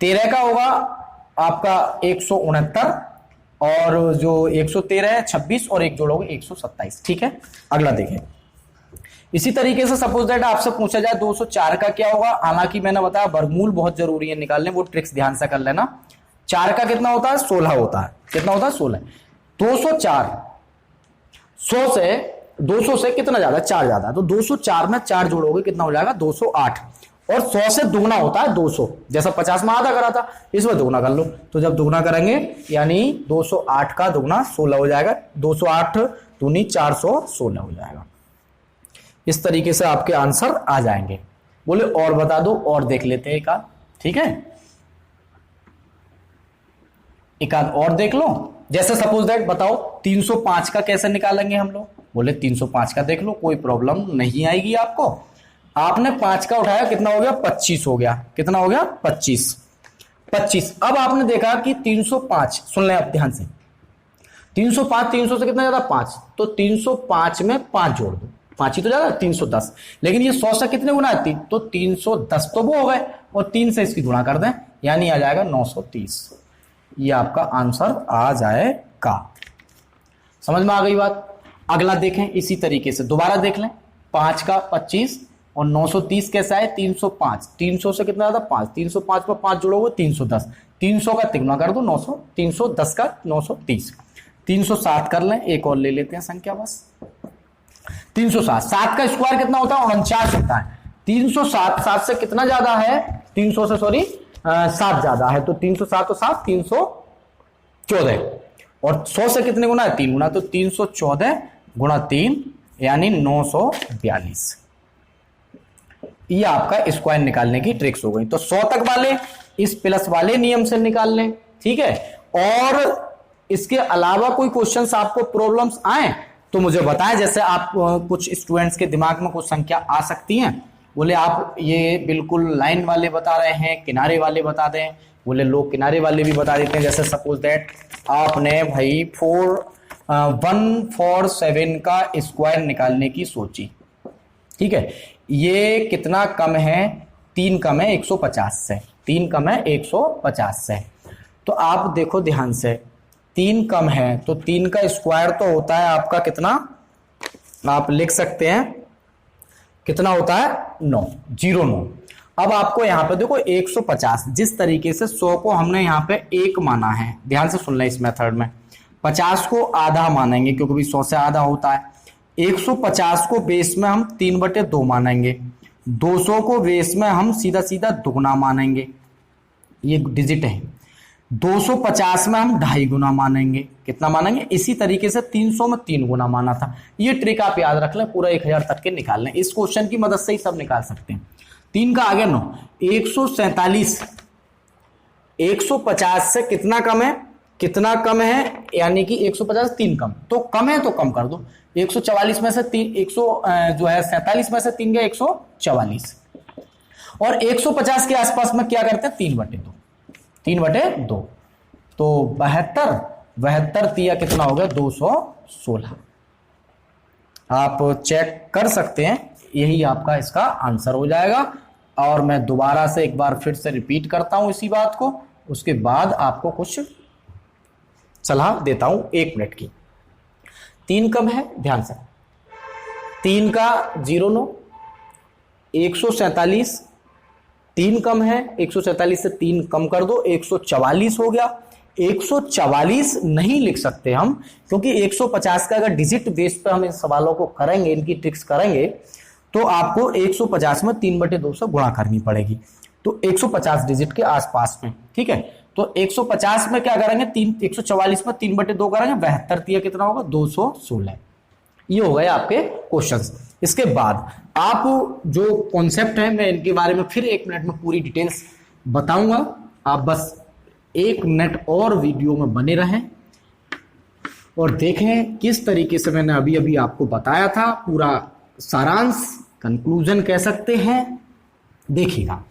13 का होगा आपका 169 और जो 113 है 26 और एक जोड़ोगे 127, ठीक है। अगला देखें। इसी तरीके से सपोज दैट आपसे पूछा जाए 204 का क्या होगा। हालांकि मैंने बताया वर्गमूल बहुत जरूरी है निकालने, वो ट्रिक्स ध्यान से कर लेना। 4 का कितना होता है 16 होता है, कितना होता है 16। 204 200 से कितना ज्यादा, 4 ज्यादा है, तो 204 में 4 जोड़ोगे कितना हो जाएगा 208। और 100 से दुगना होता है 200, जैसा 50 में आधा करा था इसमें दुगना कर लो। तो जब दुगना करेंगे यानी 208 का दुगना 16 हो जाएगा, 208 दूनी 416 हो जाएगा। इस तरीके से आपके आंसर आ जाएंगे। बोले और बता दो, और देख लेते हैं एक आध, ठीक है, एक आध और देख लो। जैसे सपोज दैट बताओ 305 का कैसे निकालेंगे हम लोग। बोले 305 का देख लो, कोई प्रॉब्लम नहीं आएगी आपको। आपने 5 का उठाया, कितना हो गया 25 हो गया, कितना हो गया 25। अब आपने देखा कि 305, सुन लें आप ध्यान से, 305 300 से कितना ज्यादा 5, तो 305 में 5 जोड़ दो, 5 ही तो ज्यादा 310। लेकिन ये 100 से कितने गुना है, तो 310 तो वो हो गए, और 3 से इसकी गुणा कर दें यानी आ जाएगा 930। ये आपका आंसर आ जाएगा। समझ में आ गई बात। अगला देखें इसी तरीके से, दोबारा देख लें। 5 का 25 और 930 कैसा है 305, 300 से कितना ज्यादा 5, 305 पर 5 जोड़ोगे 310, 300 का तिगुना कर दो 900, 310 का 930, 307 कर लें। एक और ले लेते हैं संख्या बस, 307। 7 का स्क्वायर कितना होता है 49 होता है। 307 7 से कितना ज्यादा है 300 से, सॉरी 7 ज्यादा है, तो 307 तो 7 314, और 100 से कितने गुना है 3 गुना, तो 314 गुणा 3 यानी 942। ये आपका स्क्वायर निकालने की ट्रिक्स हो गई। तो 100 तक वाले इस प्लस वाले नियम से निकाल लें, ठीक है। और इसके अलावा कोई क्वेश्चंस आपको प्रॉब्लम्स आए तो मुझे बताएं। जैसे आप कुछ स्टूडेंट्स के दिमाग में कुछ संख्या आ सकती हैं, बोले आप ये बिल्कुल लाइन वाले बता रहे हैं, किनारे वाले बता दें। बोले लोग किनारे वाले भी बता देते हैं। जैसे सपोज दैट आपने भाई 147 का स्क्वायर निकालने की सोची, ठीक है। ये कितना कम है, 3 कम है 150 से, 3 कम है 150 से। तो आप देखो ध्यान से, 3 कम है तो 3 का स्क्वायर तो होता है आपका कितना, आप लिख सकते हैं कितना होता है 9, 09। अब आपको यहां पे देखो 150, जिस तरीके से 100 को हमने यहां पे 1 माना है, ध्यान से सुन लें इस मेथड में। 50 को आधा मानेंगे क्योंकि भी 100 से आधा होता है। 150 को बेस में हम 3/2 मानेंगे। 200 को बेस में हम सीधा सीधा दुगुना मानेंगे, ये डिजिट है। 250 में हम 2.5 गुना मानेंगे, कितना मानेंगे, इसी तरीके से 300 में 3 गुना माना था। ये ट्रिक आप याद रख लें, पूरा 1000 तक के निकाल लें। इस क्वेश्चन की मदद से ही सब निकाल सकते हैं। 3 का आगे 9, 147 150 से कितना कम है, कितना कम है, यानी कि 150 3 कम, तो कम है तो कम कर दो। 144 में से 3 जो है 47 में से 3 गया 144, और 150 के आसपास में क्या करते हैं 3/2, 3/2, तो 72 तिया कितना हो गया 216। आप चेक कर सकते हैं, यही आपका इसका आंसर हो जाएगा। और मैं दोबारा से एक बार फिर से रिपीट करता हूं इसी बात को, उसके बाद आपको कुछ सलाह देता हूं 1 मिनट की। 3 कम है, ध्यान से, 3 का 09, 147 3 कम है, 147 से 3 कम कर दो 144 हो गया। 144 नहीं लिख सकते हम, क्योंकि 150 का अगर डिजिट बेस पे हम इन सवालों को करेंगे, इनकी ट्रिक्स करेंगे, तो आपको 150 में 3/2 से गुणा करनी पड़ेगी, तो 150 डिजिट के आसपास में, ठीक है। तो 150 में क्या करेंगे 144 में 3/2 करेंगे, 72 तिया कितना होगा 216। ये हो गए आपके क्वेश्चंस। इसके बाद आप जो कॉन्सेप्ट है, मैं इनके बारे में फिर 1 मिनट में पूरी डिटेल्स बताऊंगा। आप बस 1 मिनट और वीडियो में बने रहें। और देखें किस तरीके से मैंने अभी अभी आपको बताया था, पूरा सारांश, कंक्लूजन कह सकते हैं। देखिएगा,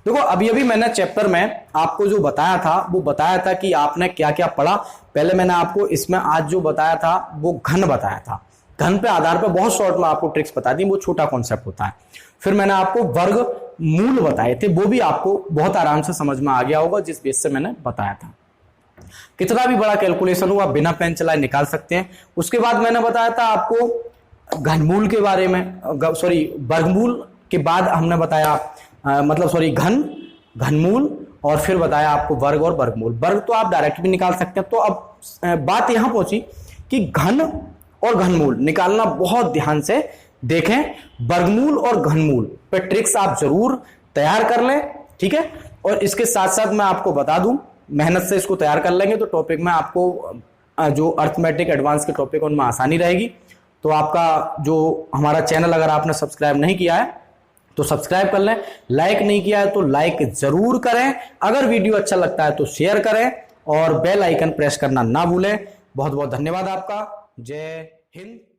देखो अभी अभी मैंने चैप्टर में आपको जो बताया था वो बताया था कि आपने क्या क्या पढ़ा। पहले मैंने आपको इसमें आज जो बताया था वो घन बताया था, घन पे आधार पर बहुत शॉर्ट में आपको ट्रिक्स बता दी, वो छोटा कॉन्सेप्ट होता है। फिर मैंने आपको वर्ग मूल बताए थे, वो भी आपको बहुत आराम से समझ में आ गया होगा जिस बेस से मैंने बताया था। कितना भी बड़ा कैलकुलेशन हो आप बिना पेन चलाए निकाल सकते हैं। उसके बाद मैंने बताया था आपको घनमूल के बारे में, सॉरी वर्गमूल के बाद हमने बताया घनमूल, और फिर बताया आपको वर्ग और वर्गमूल। वर्ग तो आप डायरेक्ट भी निकाल सकते हैं। तो अब बात यहां पहुंची कि घन और घनमूल निकालना बहुत ध्यान से देखें। वर्गमूल और घनमूल पे ट्रिक्स आप जरूर तैयार कर लें, ठीक है। और इसके साथ साथ मैं आपको बता दूं, मेहनत से इसको तैयार कर लेंगे तो टॉपिक में आपको जो अर्थमेटिक एडवांस के टॉपिक उनमें आसानी रहेगी। तो आपका जो हमारा चैनल अगर आपने सब्सक्राइब नहीं किया है तो सब्सक्राइब कर लें, लाइक नहीं किया है तो लाइक जरूर करें, अगर वीडियो अच्छा लगता है तो शेयर करें और बेल आइकन प्रेस करना ना भूलें। बहुत बहुत धन्यवाद आपका। जय हिंद।